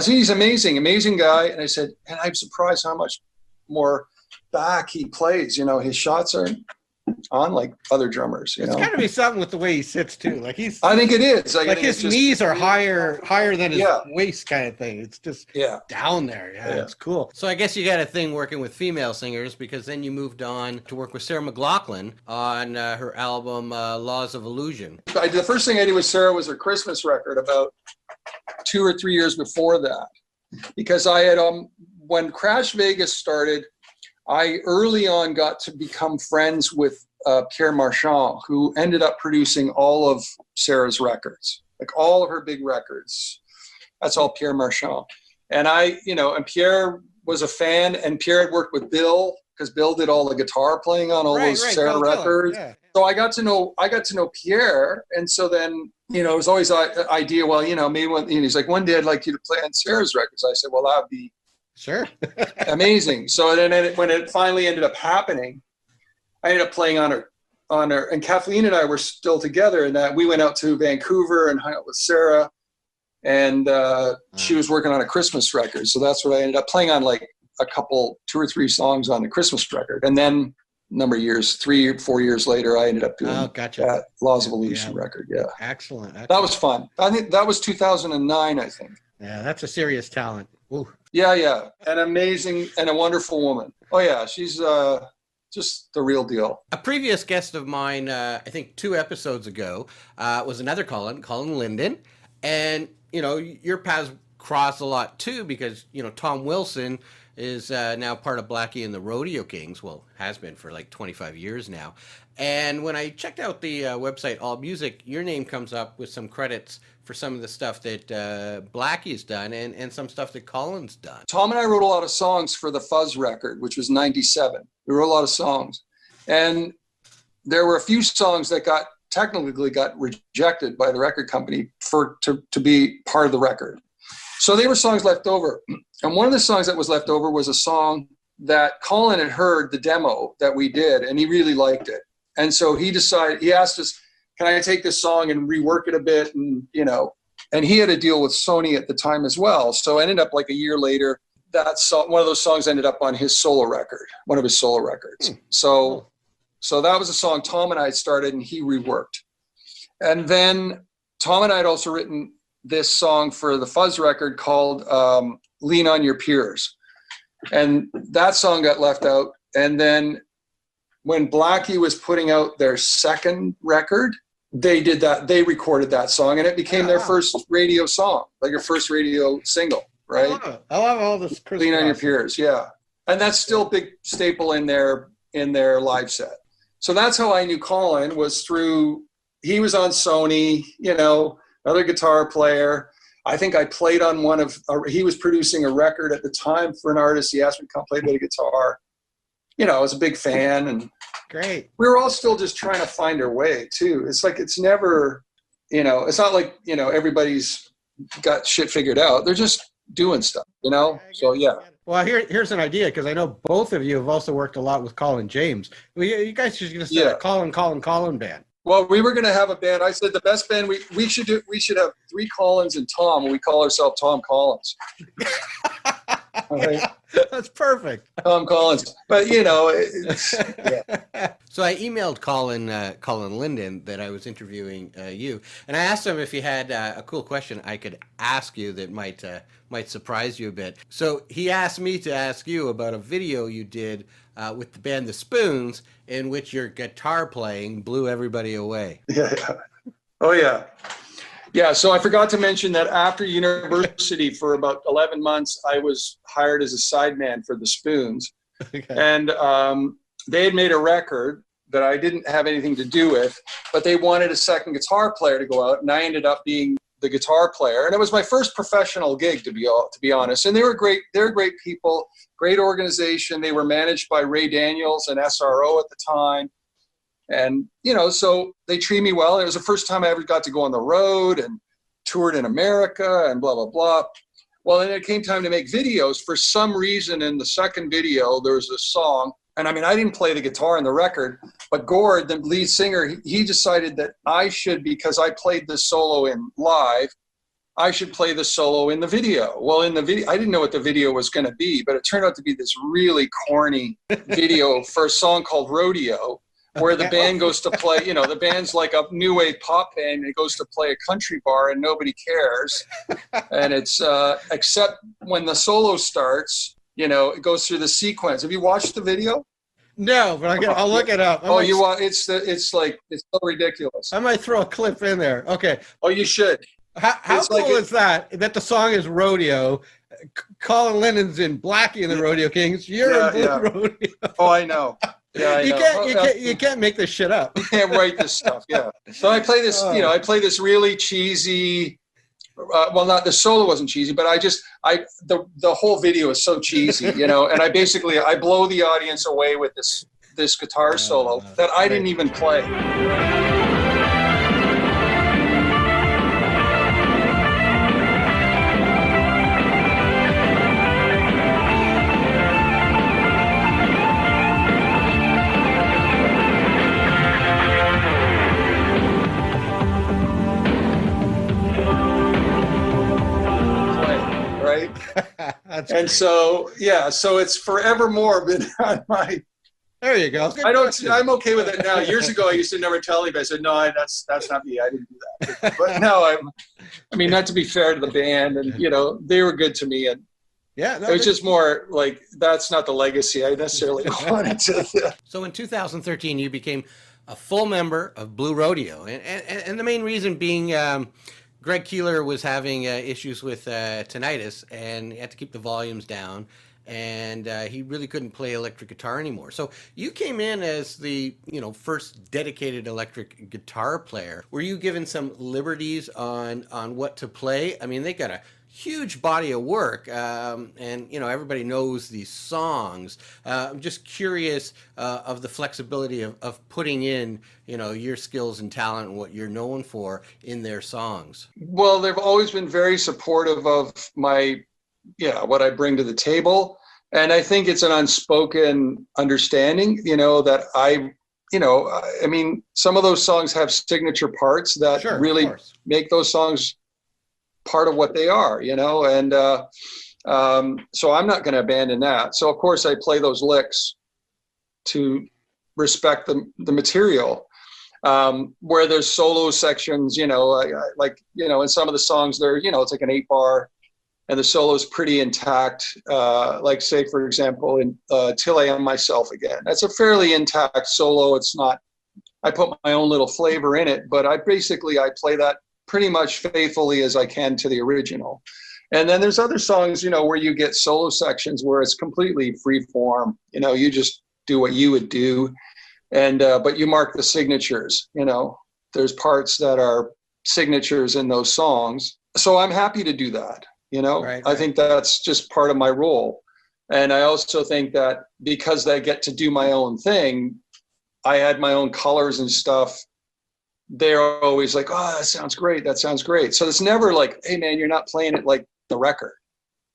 B: he's amazing guy. And I said, and I'm surprised how much more back he plays. His shots are on like other drummers.
C: It's got to be something with the way he sits too. Like
B: I think it is.
C: Like his knees are higher than his waist, kind of thing. It's just down there. Yeah, it's cool.
A: So I guess you got a thing working with female singers, because then you moved on to work with Sarah McLachlan on her album Laws of Illusion.
B: The first thing I did with Sarah was her Christmas record about 2 or 3 years before that, because I had when Crash Vegas started, I early on got to become friends with Pierre Marchand, who ended up producing all of Sarah's records, like all of her big records. That's all Pierre Marchand. And and Pierre was a fan, and Pierre had worked with Bill, because Bill did all the guitar playing on all those Sarah records. Yeah. So I got to know Pierre. And so then, it was always an idea, well, maybe he's like, one day I'd like you to play on Sarah's records. I said, well, that'd be
C: sure.
B: amazing. So then when it finally ended up happening, I ended up playing on her, and Kathleen and I were still together, and that we went out to Vancouver and hung out with Sarah, and she was working on a Christmas record. So that's what I ended up playing on, like a couple, 2 or 3 songs on the Christmas record. And then a number of years, 3 or 4 years later, I ended up doing that Laws of Illusion record. Yeah.
C: Excellent.
B: That was fun. I think that was 2009, I think.
C: Yeah, that's a serious talent. Ooh.
B: Yeah. An amazing and a wonderful woman. Oh, yeah. She's just the real deal.
A: A previous guest of mine, I think 2 episodes ago, was another Colin Linden. And, your paths cross a lot, too, because, Tom Wilson
C: is now part of Blackie and the Rodeo Kings. Well, has been for like 25 years now. And when I checked out the website All Music, your name comes up with some credits for some of the stuff that Blackie's done and some stuff that Colin's done.
B: Tom and I wrote a lot of songs for the Fuzz record, which was 97. We wrote a lot of songs. And there were a few songs that technically got rejected by the record company to be part of the record. So they were songs left over. And one of the songs that was left over was a song that Colin had heard the demo that we did, and he really liked it. And so he asked us, can I take this song and rework it a bit? And, and he had a deal with Sony at the time as well. So ended up like a year later, that song, one of those songs ended up on his solo record, one of his solo records. So that was a song Tom and I started and he reworked. And then Tom and I had also written this song for the Fuzz record called Lean on Your Peers. And that song got left out. And then when Blackie was putting out their second record, they did that. They recorded that song and it became their first radio song, like their first radio single, right?
C: I love all this.
B: Lean on Your Peers, yeah. And that's still a big staple in their live set. So that's how I knew Colin, was through, he was on Sony, another guitar player. I think I played on he was producing a record at the time for an artist. He asked me to come play a bit of guitar. I was a big fan, and
C: great.
B: We were all still just trying to find our way too. It's like, it's never, it's not like, everybody's got shit figured out. They're just doing stuff, So yeah.
C: Well, here's an idea, because I know both of you have also worked a lot with Colin James. Well, you guys should just start a Colin band.
B: Well, we were going to have a band. I said the best band we should have 3 Collins and Tom, and we call ourselves Tom Collins.
C: Right. That's perfect.
B: Tom Collins. But, yeah.
C: So I emailed Colin Linden that I was interviewing you, and I asked him if he had a cool question I could ask you that might surprise you a bit. So he asked me to ask you about a video you did with the band The Spoons, in which your guitar playing blew everybody away.
B: Yeah. Oh, yeah. Yeah, so I forgot to mention that after university for about 11 months, I was hired as a sideman for The Spoons. Okay. And they had made a record that I didn't have anything to do with, but they wanted a second guitar player to go out, and I ended up being the guitar player. And it was my first professional gig, to be honest. And they were great. They were great people, great organization. They were managed by Ray Daniels and SRO at the time. And, so they treated me well. It was the first time I ever got to go on the road and toured in America and blah, blah, blah. Well, then it came time to make videos. For some reason, in the second video, there was a song. And I didn't play the guitar on the record, but Gord, the lead singer, he decided that I should, because I played the solo in live, I should play the solo in the video. Well, in the video, I didn't know what the video was going to be, but it turned out to be this really corny video for a song called Rodeo, where the band goes to play, the band's like a new wave pop band, and it goes to play a country bar and nobody cares. And it's, except when the solo starts, it goes through the sequence. Have you watched the video?
C: No, but I'll look it up.
B: You want? It's so ridiculous.
C: I might throw a clip in there. Okay.
B: Oh, you should.
C: How cool is that the song is Rodeo? Colin Linden's in Blackie and the Rodeo Kings. You're in Blue Rodeo.
B: Oh, I know. Yeah, I know.
C: You can't make this shit up.
B: You can't write this stuff. Yeah. So I play this. I play this really cheesy. Well, not the solo wasn't cheesy, but the whole video is so cheesy, and I blow the audience away with this guitar solo that I didn't even play.
C: That's
B: and
C: great.
B: So it's forevermore been on my.
C: There you go.
B: I'm okay with it now. Years ago, I used to never tell anybody. I said, no, that's not me. I didn't do that. But now not to be fair to the band, and they were good to me, and it was just more like, that's not the legacy I necessarily wanted to.
C: So in 2013, you became a full member of Blue Rodeo, and the main reason being. Greg Keelor was having issues with tinnitus, and he had to keep the volumes down. and he really couldn't play electric guitar anymore. So you came in as the first dedicated electric guitar player. Were you given some liberties on what to play? I mean, they got a huge body of work, and everybody knows these songs. I'm just curious of the flexibility of putting in your skills and talent and what you're known for in their songs.
B: Well, they've always been very supportive of what I bring to the table. And I think it's an unspoken understanding, that I mean, some of those songs have signature parts that really make those songs part of what they are, and so I'm not going to abandon that. So of course I play those licks to respect the material. Where there's solo sections, in some of the songs there, it's like an 8-bar and the solo is pretty intact. Like say, for example, in Till I Am Myself Again, that's a fairly intact solo. It's not, I put my own little flavor in it, but I play that pretty much faithfully as I can to the original. And then there's other songs, where you get solo sections where it's completely free form. You just do what you would do. And, but you mark the signatures, there's parts that are signatures in those songs. So I'm happy to do that.
C: Right.
B: I think that's just part of my role. And I also think that because I get to do my own thing, I add my own colors and stuff. They're always like, oh, that sounds great. That sounds great. So it's never like, hey man, you're not playing it like the record.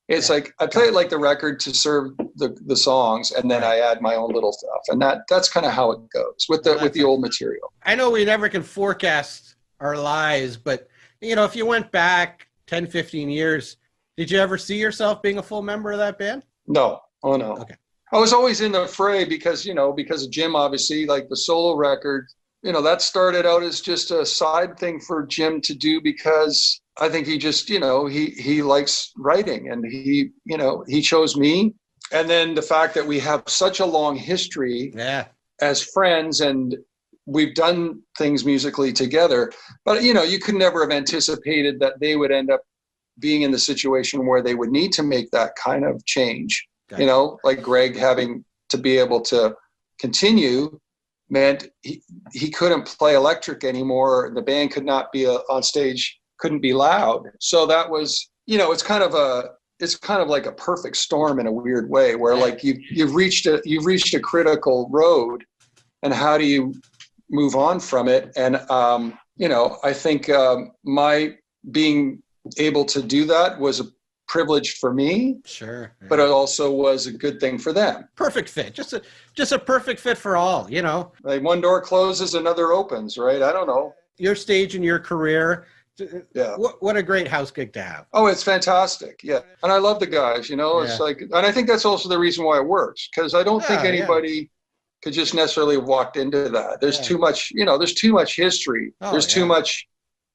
B: It's like, I play it like the record to serve the songs, and then I add my own little stuff. And that's kind of how it goes with the old material.
C: I know we never can forecast our lives, but if you went back 10, 15 years, did you ever see yourself being a full member of that band?
B: No. Oh no. Okay. I was always in the fray because of Jim, obviously, like the solo record, that started out as just a side thing for Jim to do because I think he just, he likes writing and he chose me. And then the fact that we have such a long history as friends and we've done things musically together, but you could never have anticipated that they would end up being in the situation where they would need to make that kind of change. Gotcha. Like Greg having to be able to continue meant he couldn't play electric anymore. The band could not be on stage, couldn't be loud. So that was, it's kind of like a perfect storm in a weird way where like you've reached a critical road, and how do you move on from it? And, I think my being able to do that was a privilege for me.
C: Sure. Yeah.
B: But it also was a good thing for them.
C: Perfect fit. Just a perfect fit for all,
B: Like one door closes, another opens, right? I don't know.
C: Your stage in your career.
B: Yeah.
C: What a great house gig to have.
B: Oh, it's fantastic. Yeah. And I love the guys, it's like, and I think that's also the reason why it works. Cause I don't think anybody could just necessarily have walked into that. There's too much, there's too much history. There's too much,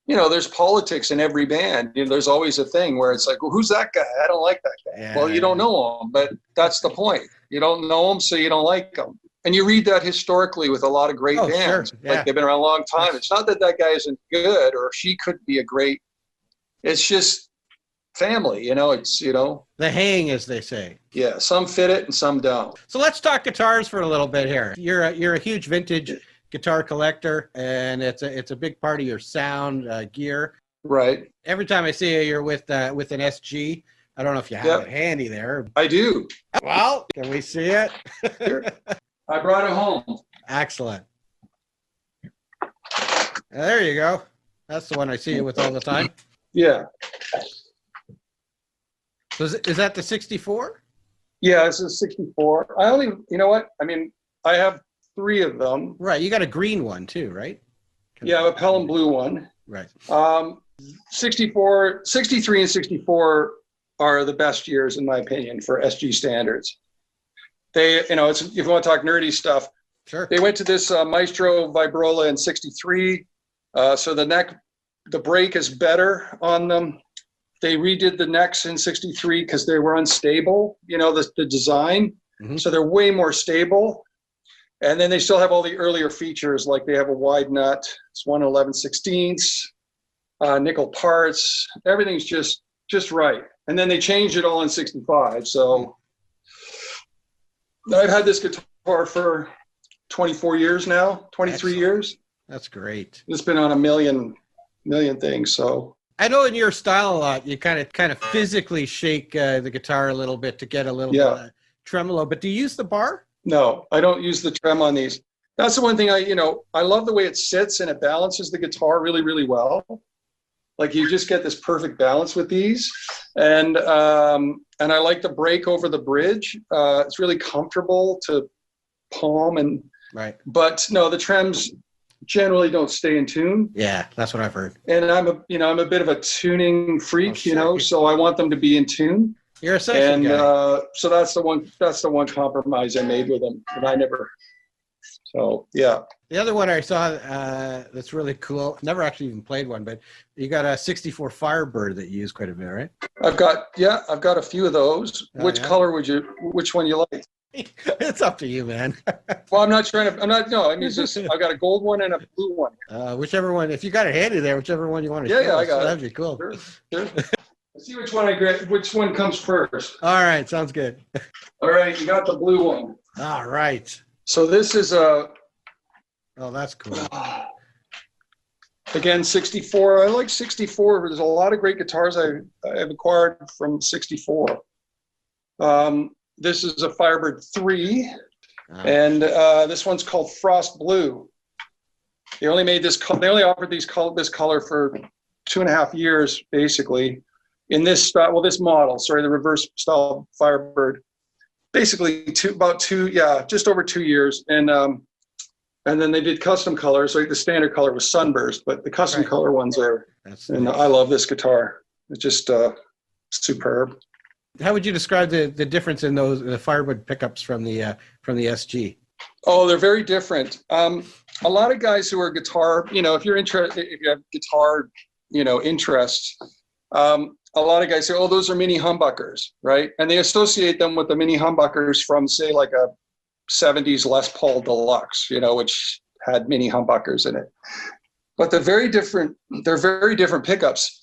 B: there's politics in every band. There's always a thing where it's like, well, who's that guy? I don't like that guy. Yeah. Well, you don't know him, but that's the point. You don't know him, so you don't like him. And you read that historically with a lot of great bands. Sure. Yeah. Like they've been around a long time. It's not that guy isn't good or she couldn't be a great. It's just family, it's,
C: The hang, as they say.
B: Yeah, some fit it and some don't.
C: So let's talk guitars for a little bit here. You're a huge vintage guitar collector, and it's a big part of your sound gear.
B: Right.
C: Every time I see you, you're with an SG. I don't know if you have it handy there.
B: I do.
C: Well, can we see it?
B: Here. I brought it home.
C: Excellent. There you go. That's the one I see you with all the time.
B: Yeah.
C: So is that the 64?
B: Yeah, it's a 64. I only, I have 3 of them.
C: Right. You got a green one too, right?
B: Yeah, a Pelham blue one.
C: Right.
B: 63 and 64 are the best years, in my opinion, for SG standards. They, it's, if you want to talk nerdy stuff,
C: sure.
B: They went to this Maestro Vibrola in 63. So the break is better on them. They redid the necks in 63 because they were unstable, the design. Mm-hmm. So they're way more stable. And then they still have all the earlier features, like they have a wide nut. It's 1/11/16, nickel parts. Everything's just right. And then they changed it all in 65. So I've had this guitar for 24 years now, 23
C: Excellent.
B: years.
C: That's great.
B: It's been on a million things. So
C: I know in your style a lot, you kind of physically shake the guitar a little bit to get a little bit of tremolo. But do you use the bar?
B: no, I don't use the trem on these. That's the one thing I love the way it sits and it balances the guitar really, really well. Like you just get this perfect balance with these. And I like the break over the bridge. It's really comfortable to palm
C: Right.
B: but no, the trems generally don't stay in tune.
C: Yeah, that's what I've heard.
B: And I'm a bit of a tuning freak, so I want them to be in tune.
C: You're a section guy.
B: So that's the one compromise I made with them. And I never. So yeah.
C: The other one I saw that's really cool. Never actually even played one, but you got a 64 Firebird that you use quite a bit, right?
B: I've got a few of those.
C: Oh,
B: Which color which one you like?
C: It's up to you, man.
B: Well, I've got a gold one and a blue one.
C: Whichever one, if you got it handy there, whichever one you want to show
B: Yeah, I
C: us,
B: got it.
C: that'd be cool.
B: Sure. Let's see which one comes first.
C: All right, sounds good.
B: All right, you got the blue one.
C: All right.
B: So this is
C: Oh, that's cool.
B: Again, 64. I like 64. There's a lot of great guitars I've acquired from 64. This is a Firebird 3, and this one's called Frost Blue. They only made this. They only offered this color for 2.5 years, basically, in this style. Well, this model. Sorry, the reverse style Firebird. Basically, just over 2 years, and then they did custom colors. Like the standard color was Sunburst, but the custom color ones are. And I love this guitar. It's just superb.
C: How would you describe the difference in the Firebird pickups from the SG?
B: Oh, they're very different. A lot of guys who are guitar, if you're interested, if you have guitar, interests, a lot of guys say, oh, those are mini humbuckers, right? And they associate them with the mini humbuckers from, say, like a 70s Les Paul Deluxe, which had mini humbuckers in it. But they're very different pickups.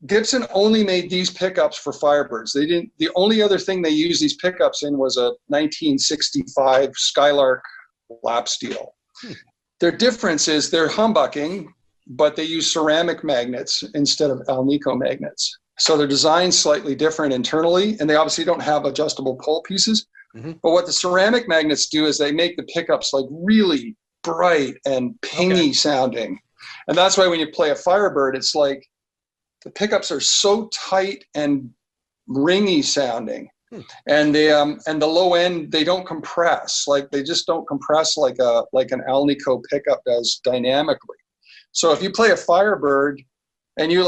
B: Gibson only made these pickups for Firebirds. The only other thing they used these pickups in was a 1965 Skylark lap steel. Their difference is they're humbucking, but they use ceramic magnets instead of Alnico magnets. So they're designed slightly different internally, and they obviously don't have adjustable pole pieces. Mm-hmm. But what the ceramic magnets do is they make the pickups like really bright and pingy sounding. And that's why when you play a Firebird, it's like the pickups are so tight and ringy sounding. And the low end, they don't compress. Like they just don't compress like an Alnico pickup does dynamically. So if you play a Firebird and you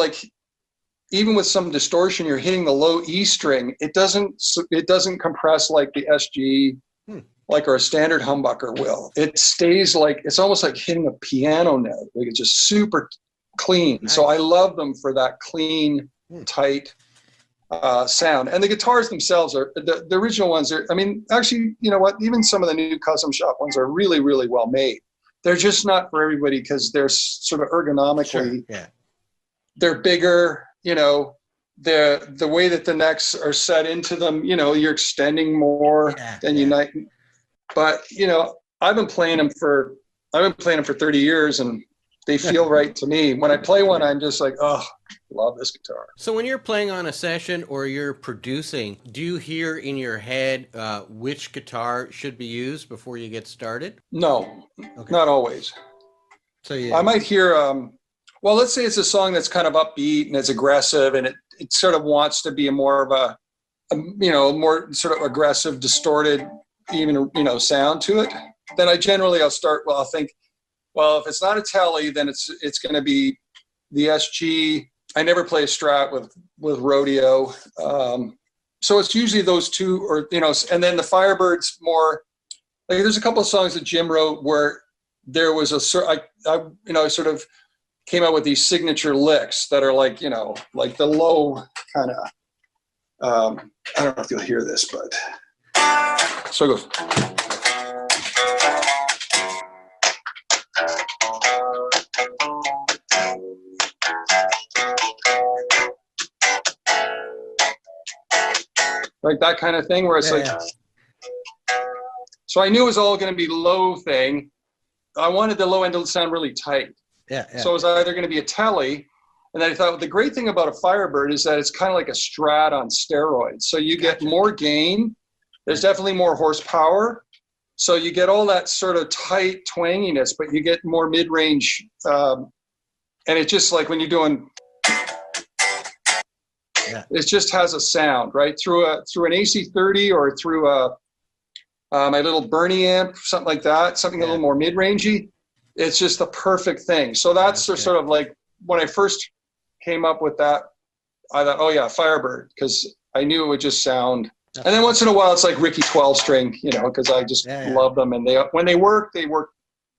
B: even with some distortion, you're hitting the low E string, it doesn't compress like the SG, or a standard humbucker will. It stays it's almost like hitting a piano note. Like it's just super clean. Nice. So I love them for that clean, tight sound. And the guitars themselves are the original ones are. I mean, actually, you know what? Even some of the new custom shop ones are really, really well made. They're just not for everybody because they're sort of ergonomically. Sure. Yeah. They're bigger. The way that the necks are set into them, you're extending more than you might. But I've been playing them for 30 years, and they feel right to me. When I play one, I'm just like, oh, love this guitar.
C: So when you're playing on a session or you're producing, do you hear in your head which guitar should be used before you get started?
B: No, not always. So I might hear. Well, let's say it's a song that's kind of upbeat and it's aggressive, and it sort of wants to be a more of a more sort of aggressive, distorted, even sound to it. Then I'll start. Well, I'll think. Well, if it's not a Tele, then it's going to be the SG. I never play a Strat with Rodeo, so it's usually those two, or and then the Firebird's more. Like there's a couple of songs that Jim wrote where there was I sort of came out with these signature licks that are like the low kind of. I don't know if you'll hear this, but so it goes. Like that kind of thing where it's So I knew it was all going to be low thing. I wanted the low end to sound really tight.
C: Yeah.
B: So it was either going to be a telly, and then I thought the great thing about a Firebird is that it's kind of like a Strat on steroids. So you get more gain. There's definitely more horsepower. So you get all that sort of tight twanginess, but you get more mid-range. And it's just like when you're doing, it just has a sound, right? Through an AC30 or through my little Bernie amp, something like that, something a little more mid-rangey. It's just the perfect thing. So that's sort of like when I first came up with that, I thought, oh yeah, Firebird, because I knew it would just sound. And then once in a while, it's like Ricky 12-string, because I just love them. And when they work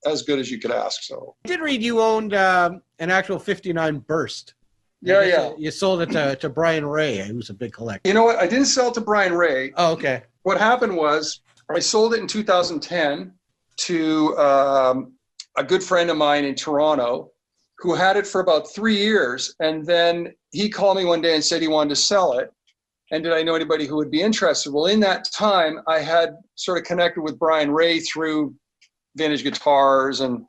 B: as good as you could ask. So
C: I did read you owned an actual 59 Burst.
B: Yeah.
C: You sold it to Brian Ray, who's a big collector.
B: You know what? I didn't sell it to Brian Ray.
C: Oh, okay.
B: What happened was I sold it in 2010 to a good friend of mine in Toronto who had it for about 3 years. And then he called me one day and said he wanted to sell it. And did I know anybody who would be interested? Well, in that time, I had sort of connected with Brian Ray through Vintage Guitars, and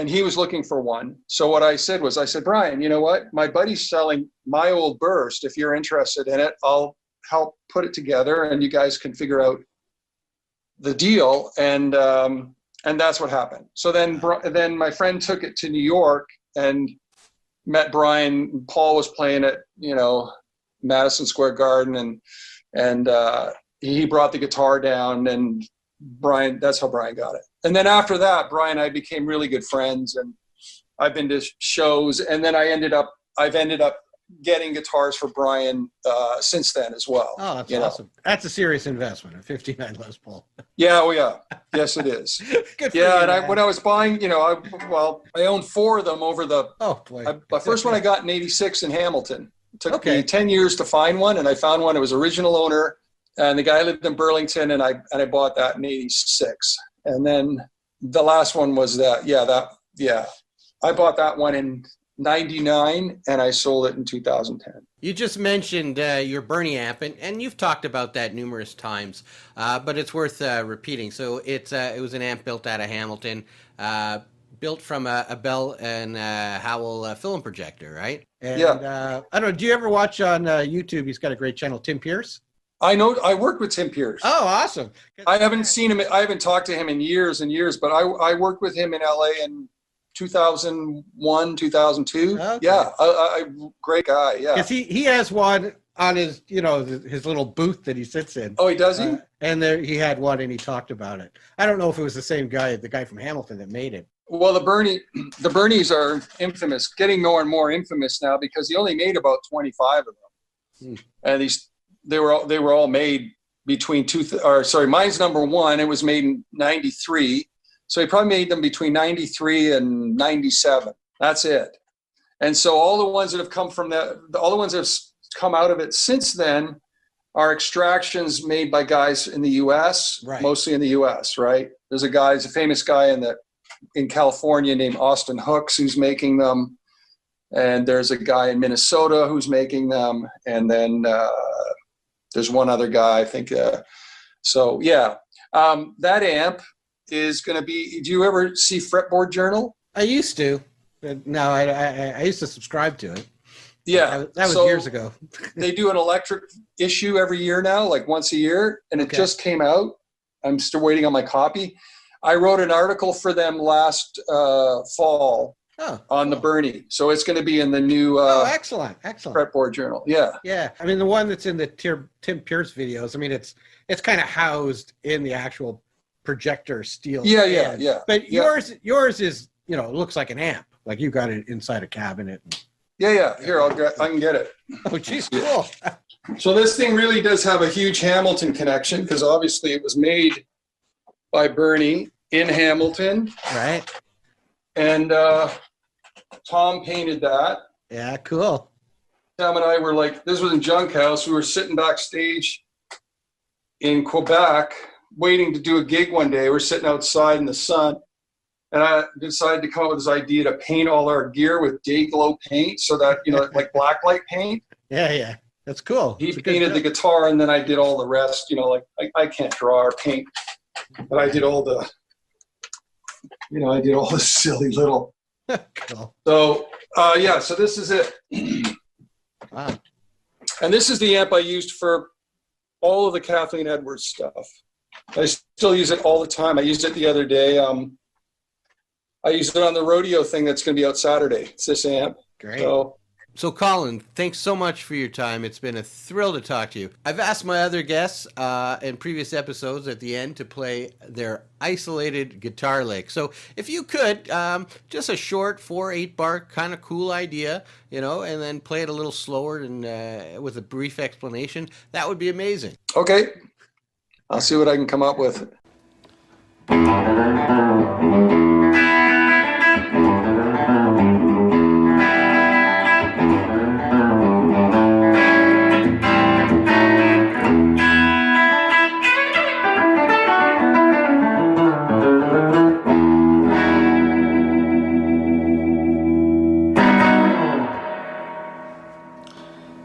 B: he was looking for one. So what I said was, Brian, you know what? My buddy's selling my old Burst. If you're interested in it, I'll help put it together, and you guys can figure out the deal. And that's what happened. So then my friend took it to New York and met Brian. Paul was playing at, Madison Square Garden, and he brought the guitar down, and Brian, that's how Brian got it. And then after that, Brian and I became really good friends, and I've been to shows, and then I've ended up getting guitars for Brian since then as well.
C: Oh, that's awesome. That's a serious investment, a 59 Les Paul.
B: Yeah, oh yeah. Yes, it is.
C: Good for
B: yeah,
C: you,
B: and
C: man.
B: when I was buying, I owned 4 of them over the,
C: oh, boy.
B: my first one I got in 86 in Hamilton. It took me 10 years to find one, and I found one. It was original owner, and the guy lived in Burlington, and I bought that in 86. And then the last one was that. I bought that one in 99, and I sold it in 2010.
C: You just mentioned your Bernie amp, and you've talked about that numerous times, but it's worth repeating. So it was an amp built out of Hamilton, built from a Bell and Howell film projector, right? And, I don't know, do you ever watch on YouTube? He's got a great channel, Tim Pierce.
B: I know. I worked with Tim Pierce.
C: Oh, awesome.
B: I haven't seen him. I haven't talked to him in years and years, but I worked with him in LA in 2001, 2002. Okay. Yeah, great guy. Yeah,
C: because he has one on his his little booth that he sits in.
B: Oh, he does he?
C: And there he had one, and he talked about it. I don't know if it was the same guy, the guy from Hamilton that made it.
B: Well, the Bernies are infamous, getting more and more infamous now because he only made about 25 of them, and they were all made between mine's number 1. It was made in 93. So he probably made them between 93 and 97. That's it. And so all the ones that have come from all the ones that have come out of it since then are extractions made by guys in the U.S., right. Mostly in the U.S., right? There's a famous guy in California named Austin Hooks who's making them. And there's a guy in Minnesota who's making them. And then there's one other guy, I think. That amp is going to be, do you ever see Fretboard Journal?
C: I used to. No, I used to subscribe to it.
B: Yeah.
C: That was years ago.
B: They do an electric issue every year now, like once a year, and it just came out. I'm still waiting on my copy. I wrote an article for them last fall on the Bernie. So it's going to be in the new
C: excellent.
B: Fretboard Journal. Yeah.
C: Yeah. I mean, the one that's in the Tim Pierce videos, I mean, it's kind of housed in the actual projector steel.
B: Yeah.
C: But yours is, it looks like an amp. Like you got it inside a cabinet.
B: Yeah. Here, I can get it.
C: Oh, geez, cool.
B: So this thing really does have a huge Hamilton connection because obviously it was made by Bernie in Hamilton.
C: Right.
B: And Tom painted that.
C: Yeah, cool.
B: Tom and I were this was in Junkhouse. We were sitting backstage in Quebec waiting to do a gig one day. We're sitting outside in the sun. And I decided to come up with this idea to paint all our gear with day glow paint so that, like blacklight paint.
C: Yeah. That's cool.
B: He painted the guitar and then I did all the rest, I can't draw or paint But I did all the, I did all the silly little.
C: Cool.
B: So, so this is it.
C: Wow.
B: And this is the amp I used for all of the Kathleen Edwards stuff. I still use it all the time. I used it the other day. I used it on the rodeo thing that's going to be out Saturday. It's this amp.
C: Great.
B: So
C: Colin, thanks so much for your time. It's been a thrill to talk to you. I've asked my other guests in previous episodes at the end to play their isolated guitar lick. So if you could, just a short 4/8 bar kind of cool idea, and then play it a little slower and with a brief explanation, that would be amazing.
B: okay, I'll see what I can come up with.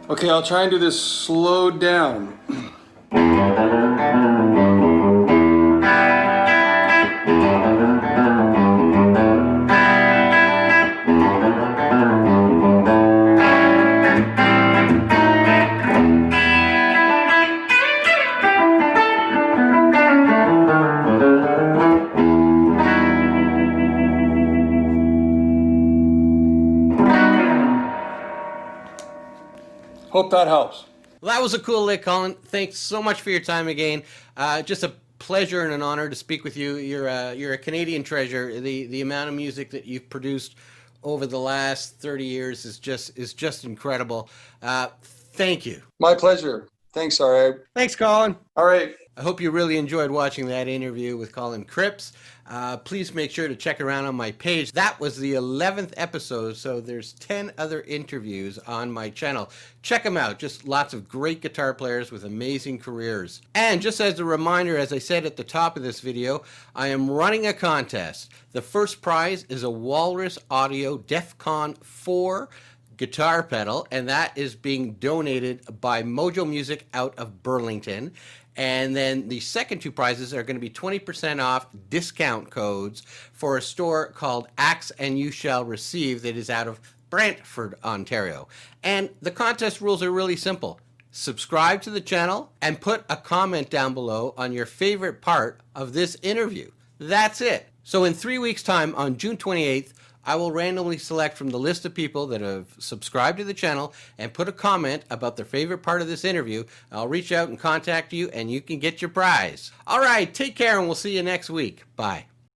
B: Okay, I'll try and do this slowed down. Hope that helps.
C: Well, that was a cool lick, Colin. Thanks so much for your time again. Just a pleasure and an honor to speak with you. You're a Canadian treasure. The amount of music that you've produced over the last 30 years is just incredible. Thank you.
B: My pleasure. Thanks, R.A.
C: Thanks, Colin.
B: All right.
C: I hope you really enjoyed watching that interview with Colin Cripps. Please make sure to check around on my page. That was the 11th episode, so there's 10 other interviews on my channel. Check them out. Just lots of great guitar players with amazing careers. And just as a reminder, as I said at the top of this video, I am running a contest. The first prize is a Walrus Audio Defcon 4 guitar pedal, and that is being donated by Mojo Music out of Burlington. And then the second two prizes are going to be 20% off discount codes for a store called Axe and You Shall Receive that is out of Brantford, Ontario. And the contest rules are really simple. Subscribe to the channel and put a comment down below on your favorite part of this interview. That's it. So in 3 weeks' time, on June 28th, I will randomly select from the list of people that have subscribed to the channel and put a comment about their favorite part of this interview. I'll reach out and contact you, and you can get your prize. All right, take care, and we'll see you next week. Bye.